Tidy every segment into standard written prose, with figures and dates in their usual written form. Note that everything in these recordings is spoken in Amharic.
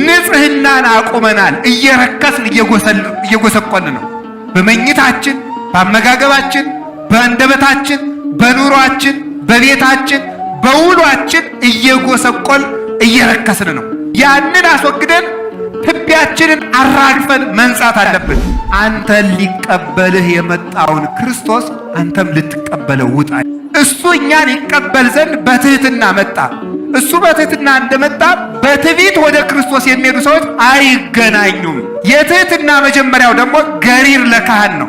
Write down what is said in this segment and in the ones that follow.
ንጽህናን አቁመናል። እየረከስን እየጎሰቆልን ነው። በመኝታችን፣ በአመጋገባችን፣ በአንደበታችን፣ በኑሯችን፣ በቤታችን፣ በውሏችን እየጎሰቆል እየረከስን ነው። ያንን አስወግደን ትቢያችንን አራግፈን መንጻት አለብን። አንተን ሊቀበልህ የመጣውን ክርስቶስ አንተም ልትቀበለው ውጣ። እሱ እኛን ይቀበል ዘንድ በትህትና መጣ። እሱ በትህትና እንደመጣ በትዕቢት ወደ ክርስቶስ የሚሄዱ ሰዎች አይገናኙም። የትህትና መጀመሪያው ደግሞ ገሪር ለካህን ነው።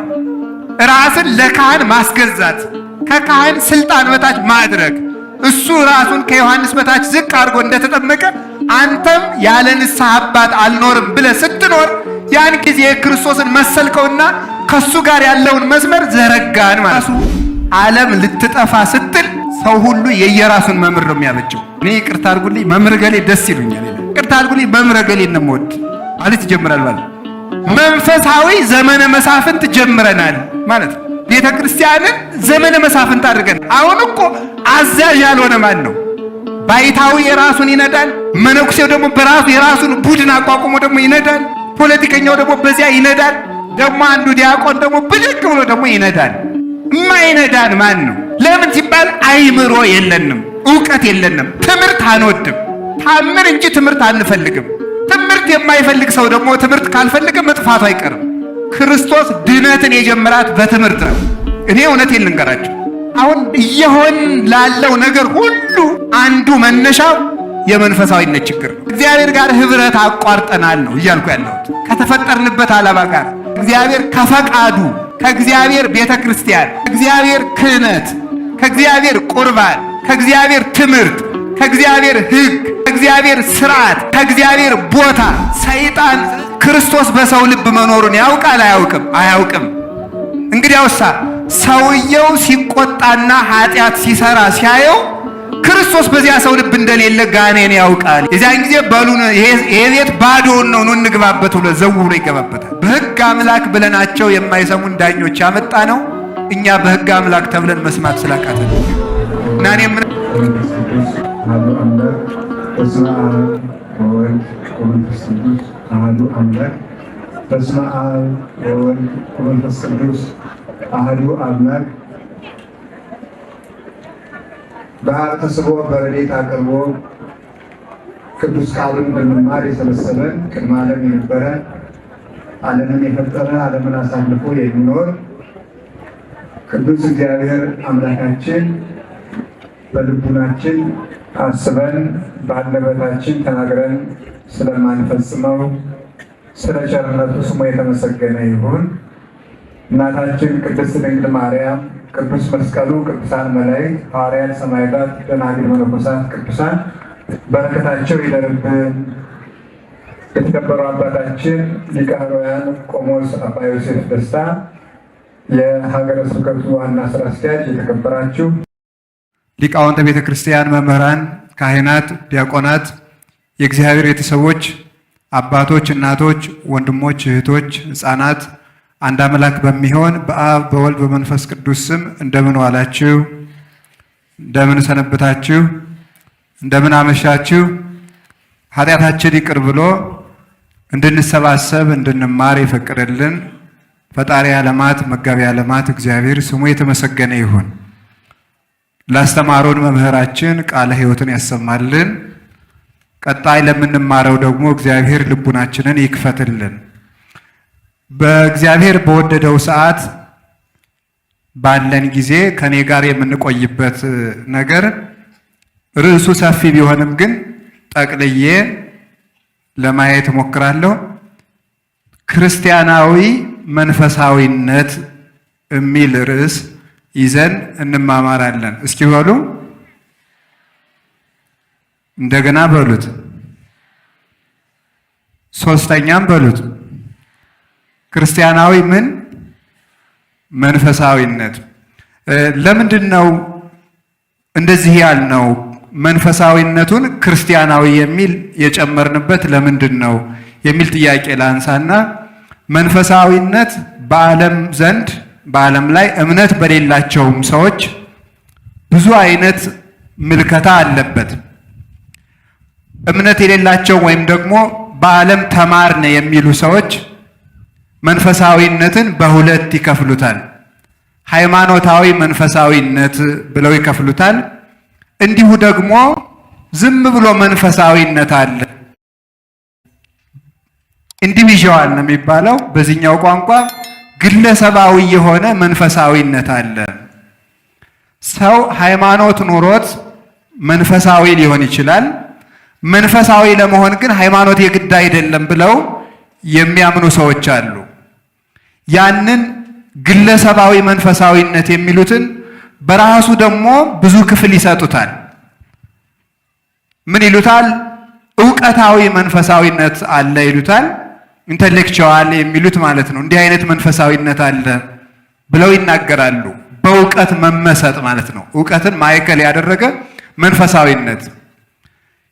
ራስን ለካህን ማስገዛት፣ ከካህን ስልጣን በታች ማድረግ። እሱ ራሱን ከዮሐንስ በታች ዝቅ አድርጎ እንደተጠመቀ አንተም ያለ ንስሐ አባት አልኖርም ብለህ ስትኖር ያን ጊዜ ክርስቶስን መሰልከውና ከሱ ጋር ያለውን መስመር ዘረጋን ማለት ነው። ዓለም ልትጠፋ ስትል ሰው ሁሉ የየራሱን መምህር ነው የሚያበጀው። እኔ ይቅርታ አድርጉልኝ መምህር ገሌ ደስ ይሉኛል፣ ይቅርታ አድርጉልኝ መምህር ገሌ ነው የምወድ ማለት ይጀምራል ማለት መንፈሳዊ ዘመነ መሳፍንት ጀምረናል ማለት ነው። ቤተ ክርስቲያንን ዘመነ መሳፍንት አድርገን አሁን እኮ አዛዥ ያልሆነ ማን ነው? ባይታዊ የራሱን ይነዳል። መነኩሴው ደግሞ በራሱ የራሱን ቡድን አቋቁሞ ደግሞ ይነዳል። ፖለቲከኛው ደግሞ በዚያ ይነዳል። ደግሞ አንዱ ዲያቆን ደግሞ ብድግ ብሎ ደግሞ ይነዳል። የማይነዳን ማን ነው? ለምን ሲባል አይምሮ የለንም፣ ዕውቀት የለንም፣ ትምህርት አንወድም። ታምር እንጂ ትምህርት አንፈልግም። ትምህርት የማይፈልግ ሰው ደግሞ ትምህርት ካልፈልገ መጥፋቱ አይቀርም። ክርስቶስ ድነትን የጀመራት በትምህርት ነው። እኔ እውነቴን ልንገራችሁ፣ አሁን እየሆን ላለው ነገር ሁሉ አንዱ መነሻው የመንፈሳዊነት ችግር ነው። እግዚአብሔር ጋር ህብረት አቋርጠናል ነው እያልኩ ያለሁት። ከተፈጠርንበት ዓላማ ጋር እግዚአብሔር ከፈቃዱ ከእግዚአብሔር ቤተ ክርስቲያን፣ ከእግዚአብሔር ክህነት፣ ከእግዚአብሔር ቁርባን፣ ከእግዚአብሔር ትምህርት፣ ከእግዚአብሔር ሕግ፣ ከእግዚአብሔር ስርዓት፣ ከእግዚአብሔር ቦታ ሰይጣን ክርስቶስ በሰው ልብ መኖሩን ያውቃል አያውቅም? አያውቅም። እንግዲያውሳ ሰውየው ሲቆጣና ኃጢአት ሲሰራ ሲያየው ክርስቶስ በዚያ ሰው ልብ እንደሌለ ጋኔን ያውቃል። የዚያን ጊዜ በሉን ይሄ ቤት ባዶውን ነው ኑ እንግባበት ብሎ ዘው ብሎ ይገባበታል። በሕግ አምላክ ብለናቸው የማይሰሙን ዳኞች ያመጣ ነው። እኛ በሕግ አምላክ ተብለን መስማት ስላቃተን እና እኔ ምን በስመ አብ ወወልድ ወመንፈስ ቅዱስ አሐዱ አምላክ በስመ አብ ወወልድ ወመንፈስ ቅዱስ አሐዱ አምላክ በአብ ተስቦ በረድኤት አቅርቦ ቅዱስ ቃሉን እንድንማር የሰበሰበን ቅድመ ዓለም የነበረ ዓለምን የፈጠረ ዓለምን አሳልፎ የሚኖር ቅዱስ እግዚአብሔር አምላካችን በልቡናችን አስበን በአንደበታችን ተናግረን ስለማንፈጽመው ስለ ቸርነቱ ስሙ የተመሰገነ ይሁን። እናታችን ቅድስት ድንግል ማርያም፣ ቅዱስ መስቀሉ፣ ቅዱሳን መላእክት፣ ሐዋርያት፣ ሰማዕታት፣ ደናግል፣ መነኮሳት፣ ቅዱሳን በረከታቸው ይደርብን። የተከበሩ አባታችን ሊቀ ኅሩያን ቆሞስ አባ ዮሴፍ ደስታ የሀገረ ስብከቱ ዋና ስራ አስኪያጅ፣ የተከበራችሁ ሊቃውንተ ቤተ ክርስቲያን፣ መምህራን፣ ካህናት፣ ዲያቆናት፣ የእግዚአብሔር ቤተሰቦች፣ አባቶች፣ እናቶች፣ ወንድሞች፣ እህቶች፣ ሕፃናት አንድ አምላክ በሚሆን በአብ በወልድ በመንፈስ ቅዱስ ስም እንደምን ዋላችሁ? እንደምን ሰነበታችሁ? እንደምን አመሻችሁ? ኃጢአታችን ይቅር ብሎ እንድንሰባሰብ እንድንማር የፈቀደልን ፈጣሪ ዓለማት መጋቢ ዓለማት እግዚአብሔር ስሙ የተመሰገነ ይሁን። ላስተማሩን መምህራችን ቃለ ሕይወትን ያሰማልን። ቀጣይ ለምንማረው ደግሞ እግዚአብሔር ልቡናችንን ይክፈትልን። በእግዚአብሔር በወደደው ሰዓት ባለን ጊዜ ከኔ ጋር የምንቆይበት ነገር ርዕሱ ሰፊ ቢሆንም ግን ጠቅልዬ ለማየት እሞክራለሁ። ክርስቲያናዊ መንፈሳዊነት የሚል ርዕስ ይዘን እንማማራለን። እስኪ በሉ እንደገና በሉት፣ ሶስተኛም በሉት። ክርስቲያናዊ ምን መንፈሳዊነት። ለምንድን ነው እንደዚህ ያልነው? መንፈሳዊነቱን ክርስቲያናዊ የሚል የጨመርንበት ለምንድን ነው የሚል ጥያቄ ላንሳና መንፈሳዊነት በዓለም ዘንድ በዓለም ላይ እምነት በሌላቸውም ሰዎች ብዙ አይነት ምልከታ አለበት። እምነት የሌላቸው ወይም ደግሞ በዓለም ተማርን የሚሉ ሰዎች መንፈሳዊነትን በሁለት ይከፍሉታል። ሃይማኖታዊ መንፈሳዊነት ብለው ይከፍሉታል። እንዲሁ ደግሞ ዝም ብሎ መንፈሳዊነት አለ። ኢንዲቪዥዋል ነው የሚባለው በዚህኛው ቋንቋ። ግለሰባዊ የሆነ መንፈሳዊነት አለ። ሰው ሃይማኖት ኑሮት መንፈሳዊ ሊሆን ይችላል። መንፈሳዊ ለመሆን ግን ሃይማኖት የግድ አይደለም ብለው የሚያምኑ ሰዎች አሉ። ያንን ግለሰባዊ መንፈሳዊነት የሚሉትን በራሱ ደግሞ ብዙ ክፍል ይሰጡታል። ምን ይሉታል? ዕውቀታዊ መንፈሳዊነት አለ ይሉታል። ኢንተሌክቹዋል የሚሉት ማለት ነው። እንዲህ አይነት መንፈሳዊነት አለ ብለው ይናገራሉ። በእውቀት መመሰጥ ማለት ነው። እውቀትን ማዕከል ያደረገ መንፈሳዊነት፣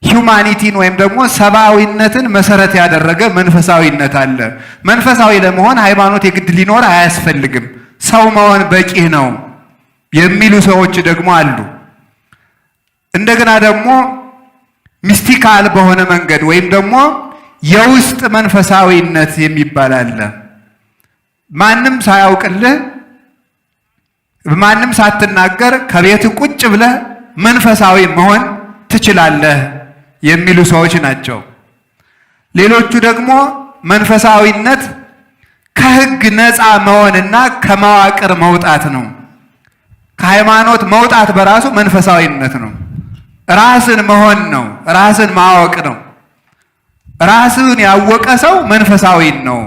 ሂዩማኒቲን ወይም ደግሞ ሰብአዊነትን መሰረት ያደረገ መንፈሳዊነት አለ። መንፈሳዊ ለመሆን ሃይማኖት የግድ ሊኖር አያስፈልግም፣ ሰው መሆን በቂ ነው የሚሉ ሰዎች ደግሞ አሉ። እንደገና ደግሞ ሚስቲካል በሆነ መንገድ ወይም ደግሞ የውስጥ መንፈሳዊነት የሚባል አለ። ማንም ሳያውቅልህ ማንም ሳትናገር ከቤት ቁጭ ብለህ መንፈሳዊ መሆን ትችላለህ የሚሉ ሰዎች ናቸው። ሌሎቹ ደግሞ መንፈሳዊነት ከሕግ ነፃ መሆንና ከመዋቅር መውጣት ነው። ከሃይማኖት መውጣት በራሱ መንፈሳዊነት ነው። ራስን መሆን ነው። ራስን ማወቅ ነው። ራስን ያወቀ ሰው መንፈሳዊ ነው።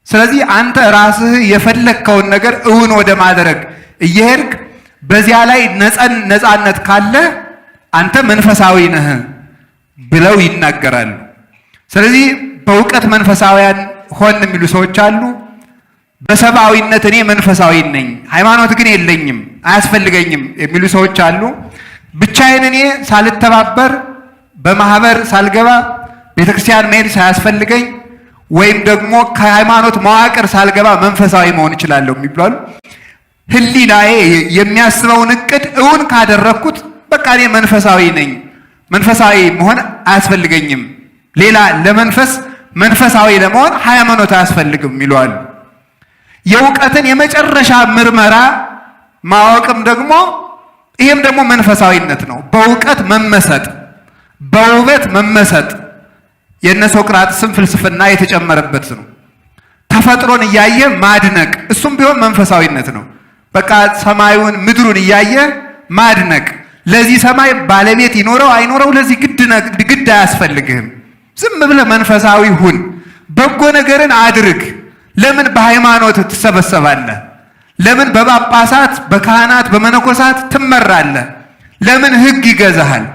ስለዚህ አንተ ራስህ የፈለግከውን ነገር እውን ወደ ማድረግ እየሄድክ በዚያ ላይ ነፃነት ካለ አንተ መንፈሳዊ ነህ ብለው ይናገራሉ። ስለዚህ በእውቀት መንፈሳዊያን ሆን የሚሉ ሰዎች አሉ። በሰብአዊነት እኔ መንፈሳዊ ነኝ፣ ሃይማኖት ግን የለኝም አያስፈልገኝም የሚሉ ሰዎች አሉ። ብቻዬን እኔ ሳልተባበር በማህበር ሳልገባ ቤተክርስቲያን መሄድ ሳያስፈልገኝ ወይም ደግሞ ከሃይማኖት መዋቅር ሳልገባ መንፈሳዊ መሆን እችላለሁ የሚባሉ ህሊናዬ የሚያስበውን እቅድ እውን ካደረግኩት በቃ እኔ መንፈሳዊ ነኝ፣ መንፈሳዊ መሆን አያስፈልገኝም፣ ሌላ መንፈሳዊ ለመሆን ሃይማኖት አያስፈልግም ይለዋል። የእውቀትን የመጨረሻ ምርመራ ማወቅም ደግሞ ይህም ደግሞ መንፈሳዊነት ነው። በእውቀት መመሰጥ፣ በውበት መመሰጥ የእነ ሶቅራጥስም ፍልስፍና የተጨመረበት ነው። ተፈጥሮን እያየ ማድነቅ እሱም ቢሆን መንፈሳዊነት ነው። በቃ ሰማዩን ምድሩን እያየ ማድነቅ፣ ለዚህ ሰማይ ባለቤት ይኖረው አይኖረው ለዚህ ግድ አያስፈልግህም። ዝም ብለህ መንፈሳዊ ሁን፣ በጎ ነገርን አድርግ። ለምን በሃይማኖት ትሰበሰባለህ? ለምን በጳጳሳት በካህናት በመነኮሳት ትመራለህ? ለምን ሕግ ይገዛሃል?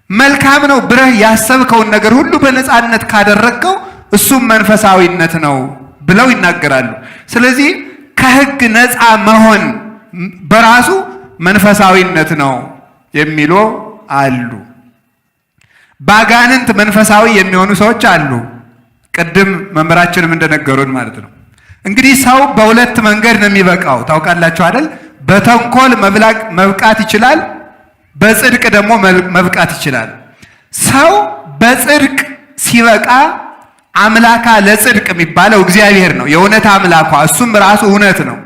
መልካም ነው ብለህ ያሰብከውን ነገር ሁሉ በነፃነት ካደረግከው እሱም መንፈሳዊነት ነው ብለው ይናገራሉ። ስለዚህ ከሕግ ነፃ መሆን በራሱ መንፈሳዊነት ነው የሚሉ አሉ። ባጋንንት መንፈሳዊ የሚሆኑ ሰዎች አሉ። ቅድም መምህራችንም እንደነገሩን ማለት ነው። እንግዲህ ሰው በሁለት መንገድ ነው የሚበቃው ታውቃላችሁ አይደል? በተንኮል መብቃት ይችላል፣ በጽድቅ ደግሞ መብቃት ይችላል። ሰው በጽድቅ ሲበቃ አምላካ ለጽድቅ የሚባለው እግዚአብሔር ነው፣ የእውነት አምላኳ፣ እሱም ራሱ እውነት ነው።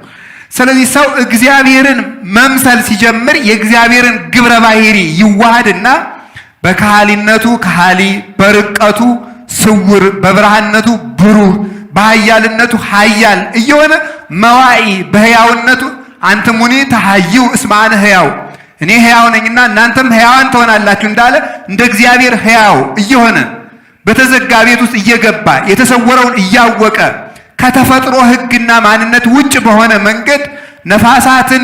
ስለዚህ ሰው እግዚአብሔርን መምሰል ሲጀምር የእግዚአብሔርን ግብረ ባህሪ ይዋሃድና በካህሊነቱ ካህሊ፣ በርቀቱ ስውር፣ በብርሃንነቱ ብሩህ፣ በኃያልነቱ ኃያል እየሆነ መዋኢ፣ በሕያውነቱ አንትሙኒ ተሐይው እስመ አነ ሕያው፣ እኔ ሕያው ነኝና እናንተም ሕያዋን ትሆናላችሁ እንዳለ እንደ እግዚአብሔር ሕያው እየሆነ በተዘጋ ቤት ውስጥ እየገባ የተሰወረውን እያወቀ ከተፈጥሮ ሕግና ማንነት ውጭ በሆነ መንገድ ነፋሳትን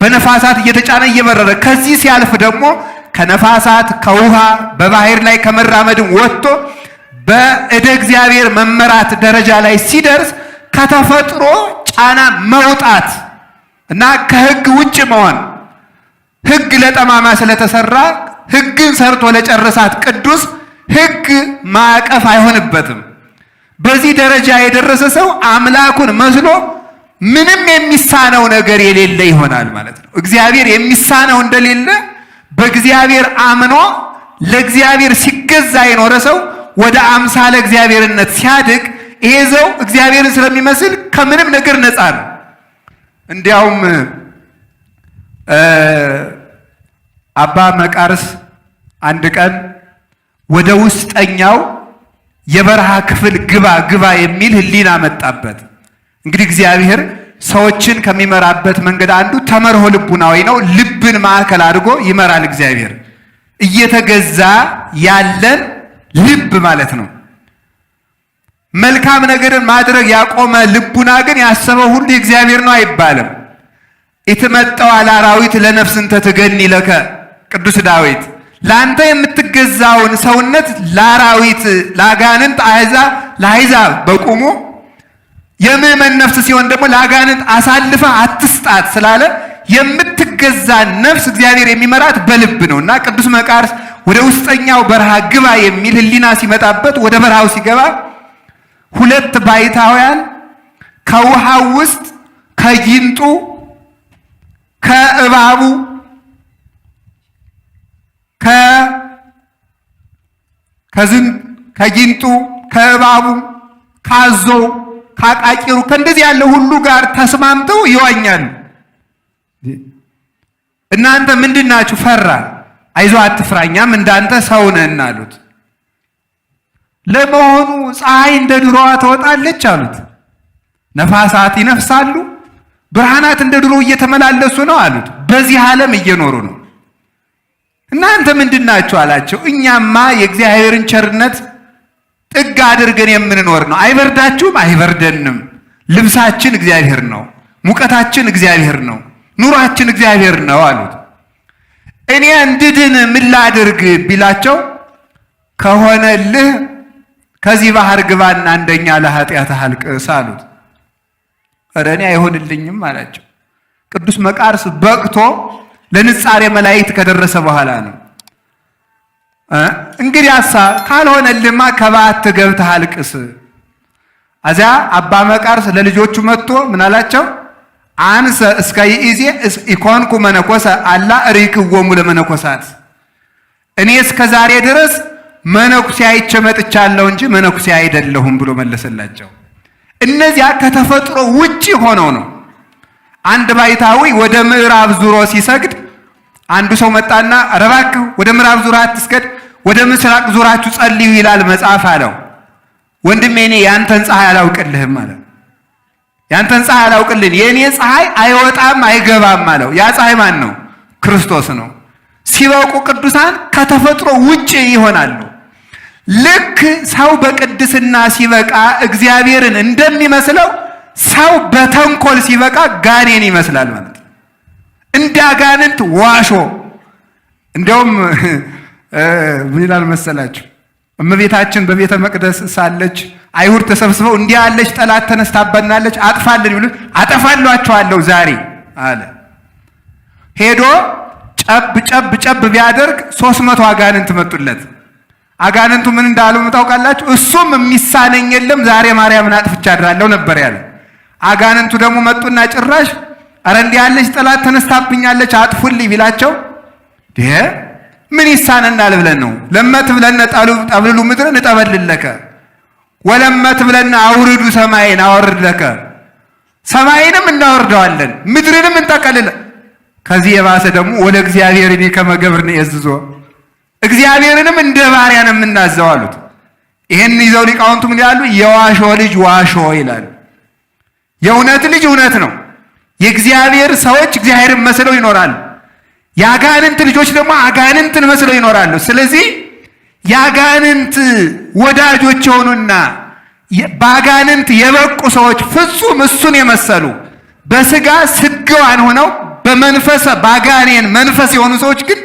በነፋሳት እየተጫነ እየበረረ ከዚህ ሲያልፍ ደግሞ ከነፋሳት ከውሃ በባህር ላይ ከመራመድም ወጥቶ በእደ እግዚአብሔር መመራት ደረጃ ላይ ሲደርስ ከተፈጥሮ ጫና መውጣት እና ከሕግ ውጭ መሆን። ሕግ ለጠማማ ስለተሰራ ሕግን ሰርቶ ለጨረሳት ቅዱስ ሕግ ማዕቀፍ አይሆንበትም። በዚህ ደረጃ የደረሰ ሰው አምላኩን መስሎ ምንም የሚሳነው ነገር የሌለ ይሆናል ማለት ነው። እግዚአብሔር የሚሳነው እንደሌለ በእግዚአብሔር አምኖ ለእግዚአብሔር ሲገዛ የኖረ ሰው ወደ አምሳለ እግዚአብሔርነት ሲያድግ ይሄ ሰው እግዚአብሔርን ስለሚመስል ከምንም ነገር ነፃ ነው። እንዲያውም አባ መቃርስ አንድ ቀን ወደ ውስጠኛው የበረሃ ክፍል ግባ የሚል ሕሊና መጣበት። እንግዲህ እግዚአብሔር ሰዎችን ከሚመራበት መንገድ አንዱ ተመርሆ ልቡናዊ ነው። ልብን ማዕከል አድርጎ ይመራል እግዚአብሔር። እየተገዛ ያለን ልብ ማለት ነው። መልካም ነገርን ማድረግ ያቆመ ልቡና ግን ያሰበው ሁሉ የእግዚአብሔር ነው አይባልም። ኢትመጣው አላራዊት ለነፍስ እንተ ትገኒ ለከ ቅዱስ ዳዊት ለአንተ የምትገዛውን ሰውነት ለአራዊት ለአጋንንት ለአሕዛብ በቁሙ የምእመን ነፍስ ሲሆን ደግሞ ለአጋንንት አሳልፈ አትስጣት ስላለ የምትገዛ ነፍስ እግዚአብሔር የሚመራት በልብ ነው። እና ቅዱስ መቃርስ ወደ ውስጠኛው በረሃ ግባ የሚል ሕሊና ሲመጣበት ወደ በረሃው ሲገባ ሁለት ባይታውያን ከውሃው ውስጥ ከጊንጡ ከእባቡ ከጊንጡ ከእባቡ ካዞ ካቃቂሩ ከእንደዚህ ያለ ሁሉ ጋር ተስማምተው ይዋኛሉ። እናንተ ምንድናችሁ? ፈራ። አይዞ አትፍራኛም እንዳንተ ሰው ነን አሉት። ለመሆኑ ፀሐይ እንደ ድሮዋ ትወጣለች አሉት። ነፋሳት ይነፍሳሉ፣ ብርሃናት እንደ ድሮ እየተመላለሱ ነው አሉት። በዚህ ዓለም እየኖሩ ነው። እናንተ ምንድናችሁ አላቸው። እኛማ የእግዚአብሔርን ቸርነት ጥግ አድርገን የምንኖር ነው። አይበርዳችሁም? አይበርደንም። ልብሳችን እግዚአብሔር ነው፣ ሙቀታችን እግዚአብሔር ነው፣ ኑሯችን እግዚአብሔር ነው አሉት። እኔ እንድድን ምን ላድርግ ቢላቸው ከሆነልህ ከዚህ ባህር ግባና አንደኛ ለኃጢአትህ አልቅስ አሉት። ኧረ እኔ አይሆንልኝም አላቸው። ቅዱስ መቃርስ በቅቶ ለንጻሬ መላእክት ከደረሰ በኋላ ነው እንግዲያሳ ካልሆነልማ ከበዓት ገብተህ አልቅስ። አዚያ አባ መቃርስ ለልጆቹ መጥቶ ምን አላቸው? አንሰ እስከ ይእዜ ኢኮንኩ መነኮሰ አላ ርኢክዎሙ ለመነኮሳት። እኔ እስከ ዛሬ ድረስ መነኩሴ አይቼ መጥቻለሁ እንጂ መነኩሴ አይደለሁም ብሎ መለሰላቸው። እነዚያ ከተፈጥሮ ውጪ ሆነው ነው። አንድ ባይታዊ ወደ ምዕራብ ዙሮ ሲሰግድ አንዱ ሰው መጣና ኧረ እባክህ ወደ ምዕራብ ዙራ አትስገድ፣ ወደ ምስራቅ ዙራችሁ ጸልዩ ይላል መጽሐፍ አለው። ወንድሜ እኔ ያንተን ፀሐይ አላውቅልህም አለ። ያንተን ፀሐይ አላውቅልህም፣ የእኔ ፀሐይ አይወጣም አይገባም አለው። ያ ፀሐይ ማን ነው? ክርስቶስ ነው። ሲበቁ ቅዱሳን ከተፈጥሮ ውጪ ይሆናሉ። ልክ ሰው በቅድስና ሲበቃ እግዚአብሔርን እንደሚመስለው ሰው በተንኮል ሲበቃ ጋኔን ይመስላል ማለት ነው። እንደ አጋንንት ዋሾ። እንዲያውም ምን ይላል መሰላችሁ? እመቤታችን በቤተ መቅደስ ሳለች አይሁድ ተሰብስበው እንዲህ ያለች ጠላት ተነስታበናለች አጥፋልን ይሉት፣ አጠፋሏቸዋለሁ ዛሬ አለ። ሄዶ ጨብ ቢያደርግ 300 አጋንንት መጡለት። አጋንንቱ ምን እንዳሉ ታውቃላችሁ? እሱም የሚሳነኝ የለም ዛሬ ማርያምን አጥፍቻ አድራለሁ ነበር ያለ። አጋንንቱ ደግሞ መጡና ጭራሽ አረ እንዲህ ያለች ጠላት ተነስታብኛለች አጥፉልኝ ቢላቸው ምን ይሳነናል ብለን ነው? ለመት ብለን ጠብልሉ ምድርን እጠበልለከ ወለመት ብለን አውርዱ ሰማይን አወርድለከ። ሰማይንም እናወርደዋለን ምድርንም እንጠቀልለ። ከዚህ የባሰ ደግሞ ወደ እግዚአብሔር እኔ ከመገብር ነው የዝዞ እግዚአብሔርንም እንደ ባሪያ ነው የምናዘው አሉት። ይሄን ይዘው ሊቃውንቱ ምን ይላሉ? የዋሾ ልጅ ዋሾ ይላሉ። የእውነት ልጅ እውነት ነው። የእግዚአብሔር ሰዎች እግዚአብሔርን መስለው ይኖራሉ። የአጋንንት ልጆች ደግሞ አጋንንትን መስለው ይኖራሉ። ስለዚህ የአጋንንት ወዳጆች የሆኑና በአጋንንት የበቁ ሰዎች ፍጹም እሱን የመሰሉ በስጋ ስግዋን ሆነው በመንፈስ በአጋኔን መንፈስ የሆኑ ሰዎች ግን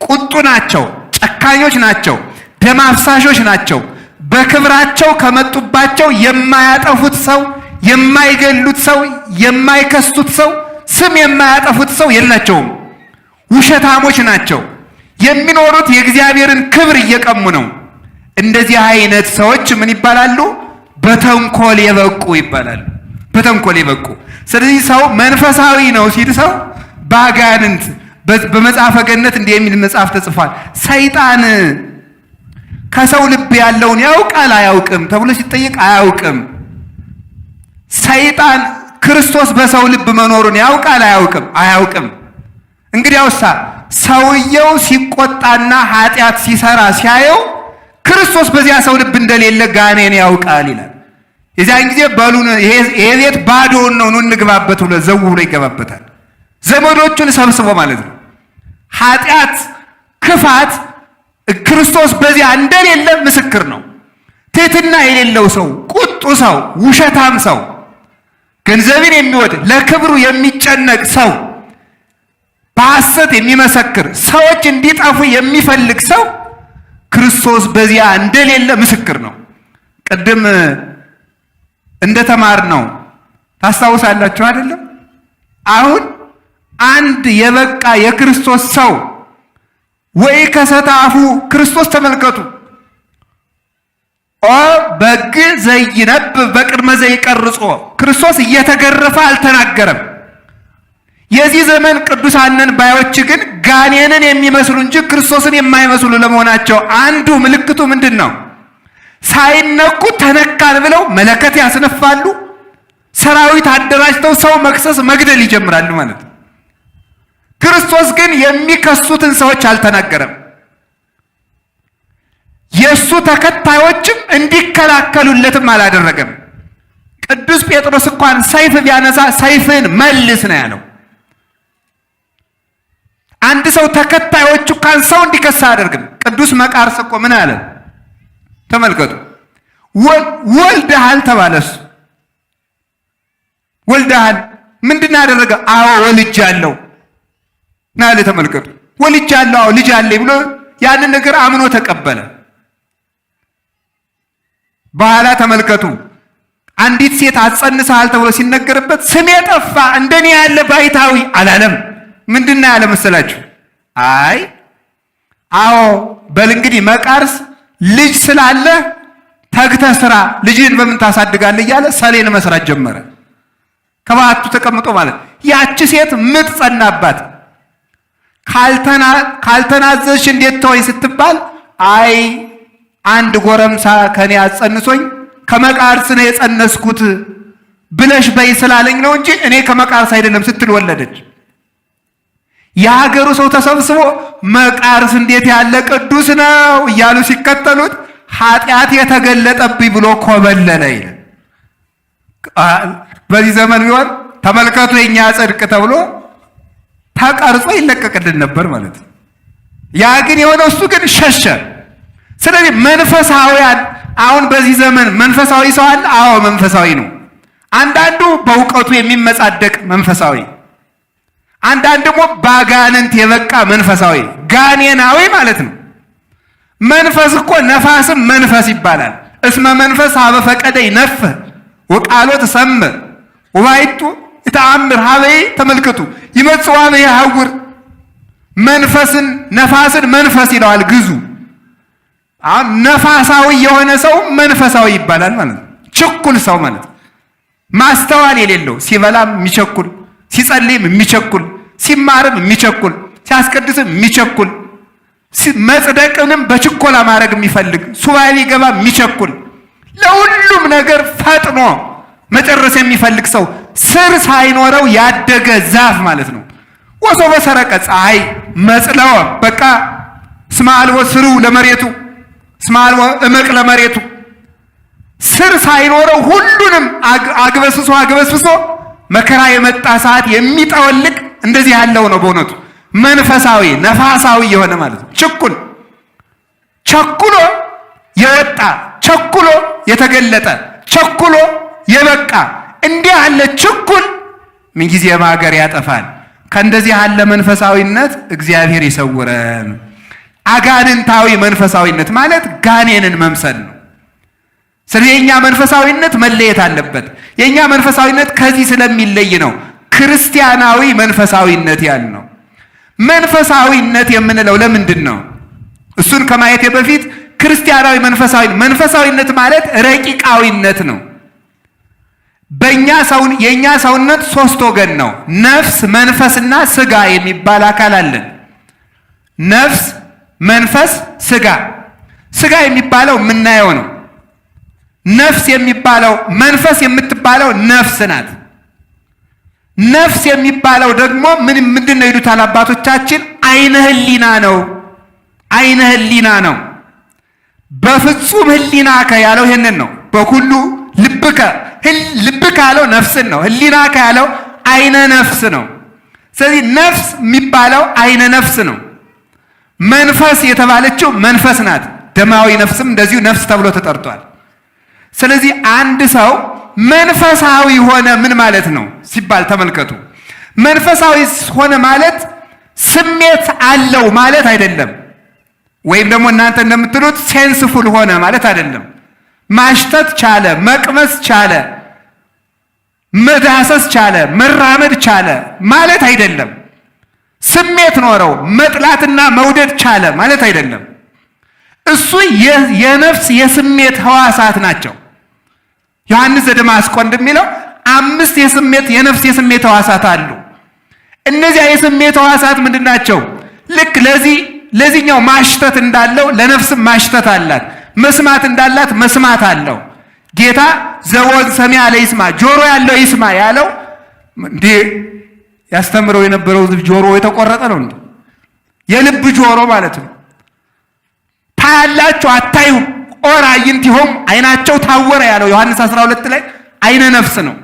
ቁጡ ናቸው፣ ጨካኞች ናቸው፣ ደም አፍሳሾች ናቸው። በክብራቸው ከመጡባቸው የማያጠፉት ሰው፣ የማይገሉት ሰው፣ የማይከሱት ሰው፣ ስም የማያጠፉት ሰው የላቸውም። ውሸታሞች ናቸው። የሚኖሩት የእግዚአብሔርን ክብር እየቀሙ ነው። እንደዚህ አይነት ሰዎች ምን ይባላሉ? በተንኮል የበቁ ይባላሉ። በተንኮል የበቁ። ስለዚህ ሰው መንፈሳዊ ነው ሲል ሰው በአጋንንት በመጽሐፈ ገነት እንዲህ የሚል መጽሐፍ ተጽፏል። ሰይጣን ከሰው ልብ ያለውን ያውቃል አያውቅም ተብሎ ሲጠየቅ አያውቅም። ሰይጣን ክርስቶስ በሰው ልብ መኖሩን ያውቃል አያውቅም? አያውቅም። እንግዲያውሳ ሰውየው ሲቆጣና ኃጢአት ሲሰራ ሲያየው ክርስቶስ በዚያ ሰው ልብ እንደሌለ ጋኔን ያውቃል ይላል። የዚያን ጊዜ በሉን ይሄ ቤት ባዶውን ነው ኑ እንግባበት ብሎ ዘው ብሎ ይገባበታል። ዘመዶቹን ሰብስቦ ማለት ነው። ኃጢአት፣ ክፋት ክርስቶስ በዚያ እንደሌለ ምስክር ነው። ትሕትና የሌለው ሰው፣ ቁጡ ሰው፣ ውሸታም ሰው፣ ገንዘብን የሚወድ ለክብሩ የሚጨነቅ ሰው፣ በሐሰት የሚመሰክር ሰዎች እንዲጠፉ የሚፈልግ ሰው ክርስቶስ በዚያ እንደሌለ ምስክር ነው። ቅድም እንደተማርነው ታስታውሳላችሁ አይደለም? አሁን አንድ የበቃ የክርስቶስ ሰው ወይ ከሰታፉ ክርስቶስ ተመልከቱ ኦ በግ ዘይነብ በቅድመ ዘይቀርጾ ክርስቶስ እየተገረፈ አልተናገረም። የዚህ ዘመን ቅዱሳንን ባዮች ግን ጋኔንን የሚመስሉ እንጂ ክርስቶስን የማይመስሉ ለመሆናቸው አንዱ ምልክቱ ምንድን ነው? ሳይነኩ ተነካን ብለው መለከት ያስነፋሉ። ሰራዊት አደራጅተው ሰው መክሰስ መግደል ይጀምራሉ ማለት ነው። ክርስቶስ ግን የሚከሱትን ሰዎች አልተናገረም። የእሱ ተከታዮችም እንዲከላከሉለትም አላደረገም። ቅዱስ ጴጥሮስ እንኳን ሰይፍ ቢያነሳ ሰይፍን መልስ ነው ያለው። አንድ ሰው ተከታዮቹ እንኳን ሰው እንዲከሳ አያደርግም። ቅዱስ መቃርስ እኮ ምን አለ ተመልከቱ። ወልደሃል ተባለስ ወልደሃል ምንድን ያደረገ? አዎ ወልጃለሁ ናለ። ተመልከቱ ወልጃለሁ፣ አዎ ልጅ አለኝ ብሎ ያንን ነገር አምኖ ተቀበለ። በኋላ ተመልከቱ አንዲት ሴት አጸንሰሃል ተብሎ ሲነገርበት ስሜ ጠፋ እንደኔ ያለ ባይታዊ አላለም። ምንድን ያለ መሰላችሁ? አይ አዎ በል እንግዲህ መቃርስ ልጅ ስላለ ተግተህ ስራ፣ ልጅህን በምን ታሳድጋለህ እያለ ሰሌን መስራት ጀመረ። ከባቱ ተቀምጦ ማለት ያቺ ሴት ምጥ ጸናባት። ካልተናዘዝሽ እንዴት ተወኝ ስትባል አይ አንድ ጎረምሳ ከኔ አጸንሶኝ ከመቃርስ ነው የጸነስኩት ብለሽ በይ ስላለኝ ነው እንጂ እኔ ከመቃርስ አይደለም ስትል ወለደች። የሀገሩ ሰው ተሰብስቦ መቃርስ እንዴት ያለ ቅዱስ ነው እያሉ ሲከተሉት ኃጢአት የተገለጠብኝ ብሎ ኮበለለ ይላል። በዚህ ዘመን ቢሆን ተመልከቱ የኛ ጽድቅ ተብሎ ተቀርጾ ይለቀቅልን ነበር ማለት ነው። ያ ግን የሆነው እሱ ግን ሸሸ። ስለዚህ መንፈሳውያን አሁን በዚህ ዘመን መንፈሳዊ ሰው አለ። አዎ መንፈሳዊ ነው። አንዳንዱ በእውቀቱ የሚመጻደቅ መንፈሳዊ፣ አንዳንድ ደግሞ ባጋንንት የበቃ መንፈሳዊ ጋኔናዊ ማለት ነው። መንፈስ እኮ ነፋስም መንፈስ ይባላል። እስመ መንፈስ ሀበ ፈቀደ ይነፍህ ወቃሎ ተሰምዕ ወባይቱ ተአምር ሀበይ ተመልከቱ ይመጽእ ሀበይ ያሐውር። መንፈስን ነፋስን መንፈስ ይለዋል ግዙ። አሁን ነፋሳዊ የሆነ ሰው መንፈሳዊ ይባላል ማለት ነው። ችኩል ሰው ማለት ማስተዋል የሌለው፣ ሲበላም የሚቸኩል፣ ሲጸልይም የሚቸኩል፣ ሲማርም የሚቸኩል፣ ሲያስቀድስም የሚቸኩል፣ መጽደቅንም በችኮላ ማድረግ የሚፈልግ፣ ሱባኤ ሊገባ የሚቸኩል፣ ለሁሉም ነገር ፈጥኖ መጨረስ የሚፈልግ ሰው ስር ሳይኖረው ያደገ ዛፍ ማለት ነው። ወሶበ ሰረቀ ፀሐይ መጽለወ በቃ እስመ አልቦ ስሩ ለመሬቱ እስመ አልቦ እመቅ ለመሬቱ ስር ሳይኖረው ሁሉንም አግበስብሶ መከራ የመጣ ሰዓት የሚጠወልቅ እንደዚህ ያለው ነው። በእውነቱ መንፈሳዊ ነፋሳዊ የሆነ ማለት ነው። ቸኩሎ የወጣ ቸኩሎ የተገለጠ ቸኩሎ የበቃ እንዲህ ያለ ችኩል ምንጊዜም ሀገር ያጠፋል። ከእንደዚህ ያለ መንፈሳዊነት እግዚአብሔር ይሰውረን። አጋንንታዊ መንፈሳዊነት ማለት ጋኔንን መምሰል ነው። ስለዚህ የኛ መንፈሳዊነት መለየት አለበት። የኛ መንፈሳዊነት ከዚህ ስለሚለይ ነው ክርስቲያናዊ መንፈሳዊነት ያልነው። መንፈሳዊነት የምንለው ለምንድን ነው? እሱን ከማየቴ በፊት ክርስቲያናዊ መንፈሳዊነት ማለት ረቂቃዊነት ነው። የኛ ሰውነት ሶስት ወገን ነው። ነፍስ፣ መንፈስና ስጋ የሚባል አካል አለን። ነፍስ፣ መንፈስ፣ ስጋ። ስጋ የሚባለው የምናየው ነው። ነፍስ የሚባለው መንፈስ የምትባለው ነፍስ ናት። ነፍስ የሚባለው ደግሞ ምንድን ነው ይሉታል አባቶቻችን? አይነ ህሊና ነው። አይነ ህሊና ነው። በፍጹም ህሊናከ ያለው ይሄንን ነው። በኩሉ ልብከ ልብከ ያለው ነፍስን ነው። ህሊናከ ያለው አይነ ነፍስ ነው። ስለዚህ ነፍስ የሚባለው አይነ ነፍስ ነው። መንፈስ የተባለችው መንፈስ ናት። ደማዊ ነፍስም እንደዚሁ ነፍስ ተብሎ ተጠርቷል። ስለዚህ አንድ ሰው መንፈሳዊ ሆነ ምን ማለት ነው ሲባል ተመልከቱ። መንፈሳዊ ሆነ ማለት ስሜት አለው ማለት አይደለም። ወይም ደግሞ እናንተ እንደምትሉት ሴንስፉል ሆነ ማለት አይደለም። ማሽተት ቻለ፣ መቅመስ ቻለ፣ መዳሰስ ቻለ፣ መራመድ ቻለ ማለት አይደለም። ስሜት ኖረው መጥላትና መውደድ ቻለ ማለት አይደለም። እሱ የነፍስ የስሜት ህዋሳት ናቸው። ዮሐንስ ዘደማስቆ እንደሚለው 5 የነፍስ የስሜት ህዋሳት አሉ። እነዚያ የስሜት ህዋሳት ምንድን ናቸው? ልክ ለዚህኛው ማሽተት እንዳለው ለነፍስም ማሽተት አላት። መስማት እንዳላት መስማት አለው። ጌታ ዘወን ሰሚዐ ለይስማ፣ ጆሮ ያለው ይስማ ያለው እንዴ ያስተምረው የነበረው ጆሮ የተቆረጠ ነው እንዴ? የልብ ጆሮ ማለት ነው። ታያላችሁ አታዩም፣ ኦር አዕይንቲሆሙ አይናቸው ታወረ ያለው ዮሐንስ 12 ላይ አይነ ነፍስ ነው።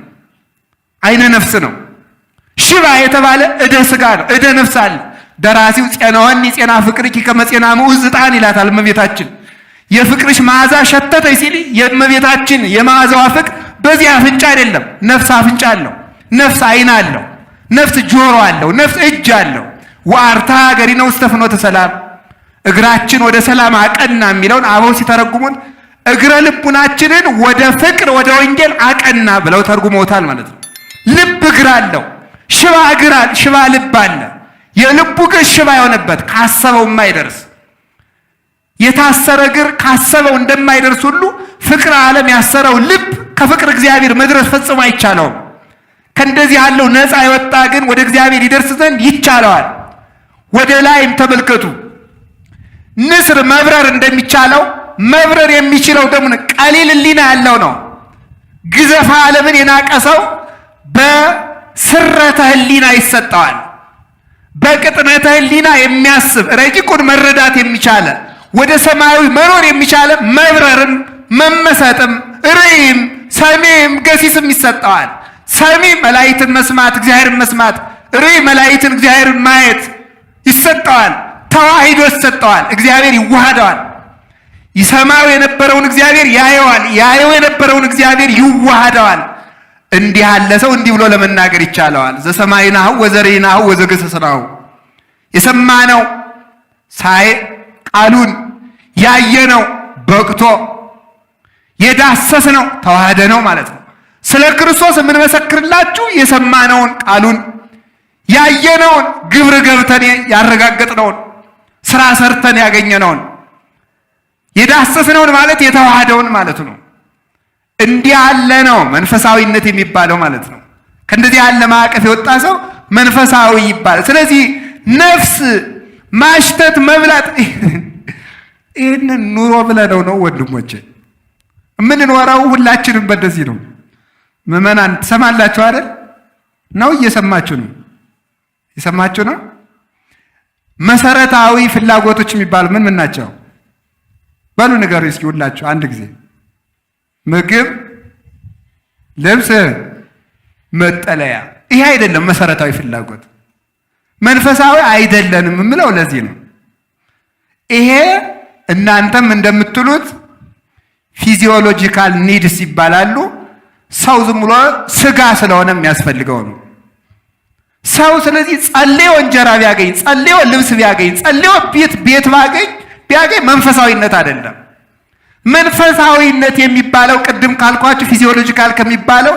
አይነ ነፍስ ነው። ሽባ የተባለ እደ ስጋ ነው፣ እደ ነፍስ አለ። ደራሲው ጼናወኒ ጼና ፍቅርኪ ከመ ጼና ምዑዝ ዕጣን ይላታል እመቤታችን። የፍቅርሽ መዓዛ ሸተተኝ ሲል የእመቤታችን የመዓዛዋ ፍቅር በዚህ አፍንጫ አይደለም። ነፍስ አፍንጫ አለው፣ ነፍስ አይን አለው፣ ነፍስ ጆሮ አለው፣ ነፍስ እጅ አለው። ወአርታ ገሪነ ውስተ ፍኖተ ሰላም፣ እግራችን ወደ ሰላም አቀና የሚለውን አበው ሲተረጉሙን እግረ ልቡናችንን ወደ ፍቅር ወደ ወንጌል አቀና ብለው ተርጉመውታል ማለት ነው። ልብ እግር አለው፣ ሽባ እግር፣ ሽባ ልብ አለ። የልቡ እግር ሽባ የሆነበት ካሰበው የማይደርስ የታሰረ እግር ካሰበው እንደማይደርስ ሁሉ ፍቅር ዓለም ያሰረው ልብ ከፍቅር እግዚአብሔር መድረስ ፈጽሞ አይቻለውም። ከእንደዚህ ያለው ነፃ የወጣ ግን ወደ እግዚአብሔር ይደርስ ዘንድ ይቻለዋል። ወደ ላይም ተመልከቱ። ንስር መብረር እንደሚቻለው መብረር የሚችለው ደግሞ ቀሊል ሕሊና ያለው ነው። ግዘፈ ዓለምን የናቀ ሰው በስረተ ሕሊና ይሰጠዋል። በቅጥነተ ሕሊና የሚያስብ ረቂቁን መረዳት የሚቻለ ወደ ሰማያዊ መኖር የሚቻለ መብረርም መመሰጥም ርዕይም ሰሚም ገሲስም ይሰጠዋል። ሰሚ መላእክትን መስማት እግዚአብሔርን መስማት፣ ርዕይ መላእክትን እግዚአብሔርን ማየት ይሰጠዋል። ተዋሂዶ ይሰጠዋል። እግዚአብሔር ይዋሃደዋል። ይሰማው የነበረውን እግዚአብሔር ያየዋል። ያየው የነበረውን እግዚአብሔር ይዋሃደዋል። እንዲህ ያለ ሰው እንዲህ ብሎ ለመናገር ይቻለዋል። ዘሰማይናሁ ወዘርኢናሁ ወዘገሰስናሁ፣ የሰማነው ሳይ ቃሉን ያየነው በቅቶ የዳሰስነው ተዋህደ ነው ማለት ነው። ስለ ክርስቶስ የምንመሰክርላችሁ የሰማነውን ቃሉን ያየነውን ግብር ገብተን ያረጋገጥነውን ስራ ሰርተን ያገኘነውን የዳሰስነውን ማለት የተዋህደውን ማለት ነው። እንዲህ ያለ ነው መንፈሳዊነት የሚባለው ማለት ነው። ከእንደዚህ ያለ ማዕቀፍ የወጣ ሰው መንፈሳዊ ይባላል። ስለዚህ ነፍስ ማሽተት መብላት ይህንን ኑሮ ብለነው ነው ወንድሞቼ የምንኖረው። ሁላችንም በደዚህ ነው። ምዕመናን ትሰማላችሁ አይደል? ነው እየሰማችሁ ነው? የሰማችሁ ነው? መሰረታዊ ፍላጎቶች የሚባሉ ምን ምን ናቸው? በሉ ንገሩ እስኪ ሁላችሁ አንድ ጊዜ። ምግብ፣ ልብስ፣ መጠለያ። ይሄ አይደለም መሰረታዊ ፍላጎት። መንፈሳዊ አይደለንም የምለው ለዚህ ነው። ይሄ እናንተም እንደምትሉት ፊዚዮሎጂካል ኒድስ ይባላሉ። ሰው ዝም ብሎ ስጋ ስለሆነ የሚያስፈልገው ነው ሰው። ስለዚህ ጸልዮ እንጀራ ቢያገኝ፣ ጸልዮ ልብስ ቢያገኝ፣ ጸልዮ ቤት ቢያገኝ መንፈሳዊነት አይደለም። መንፈሳዊነት የሚባለው ቅድም ካልኳችሁ ፊዚዮሎጂካል ከሚባለው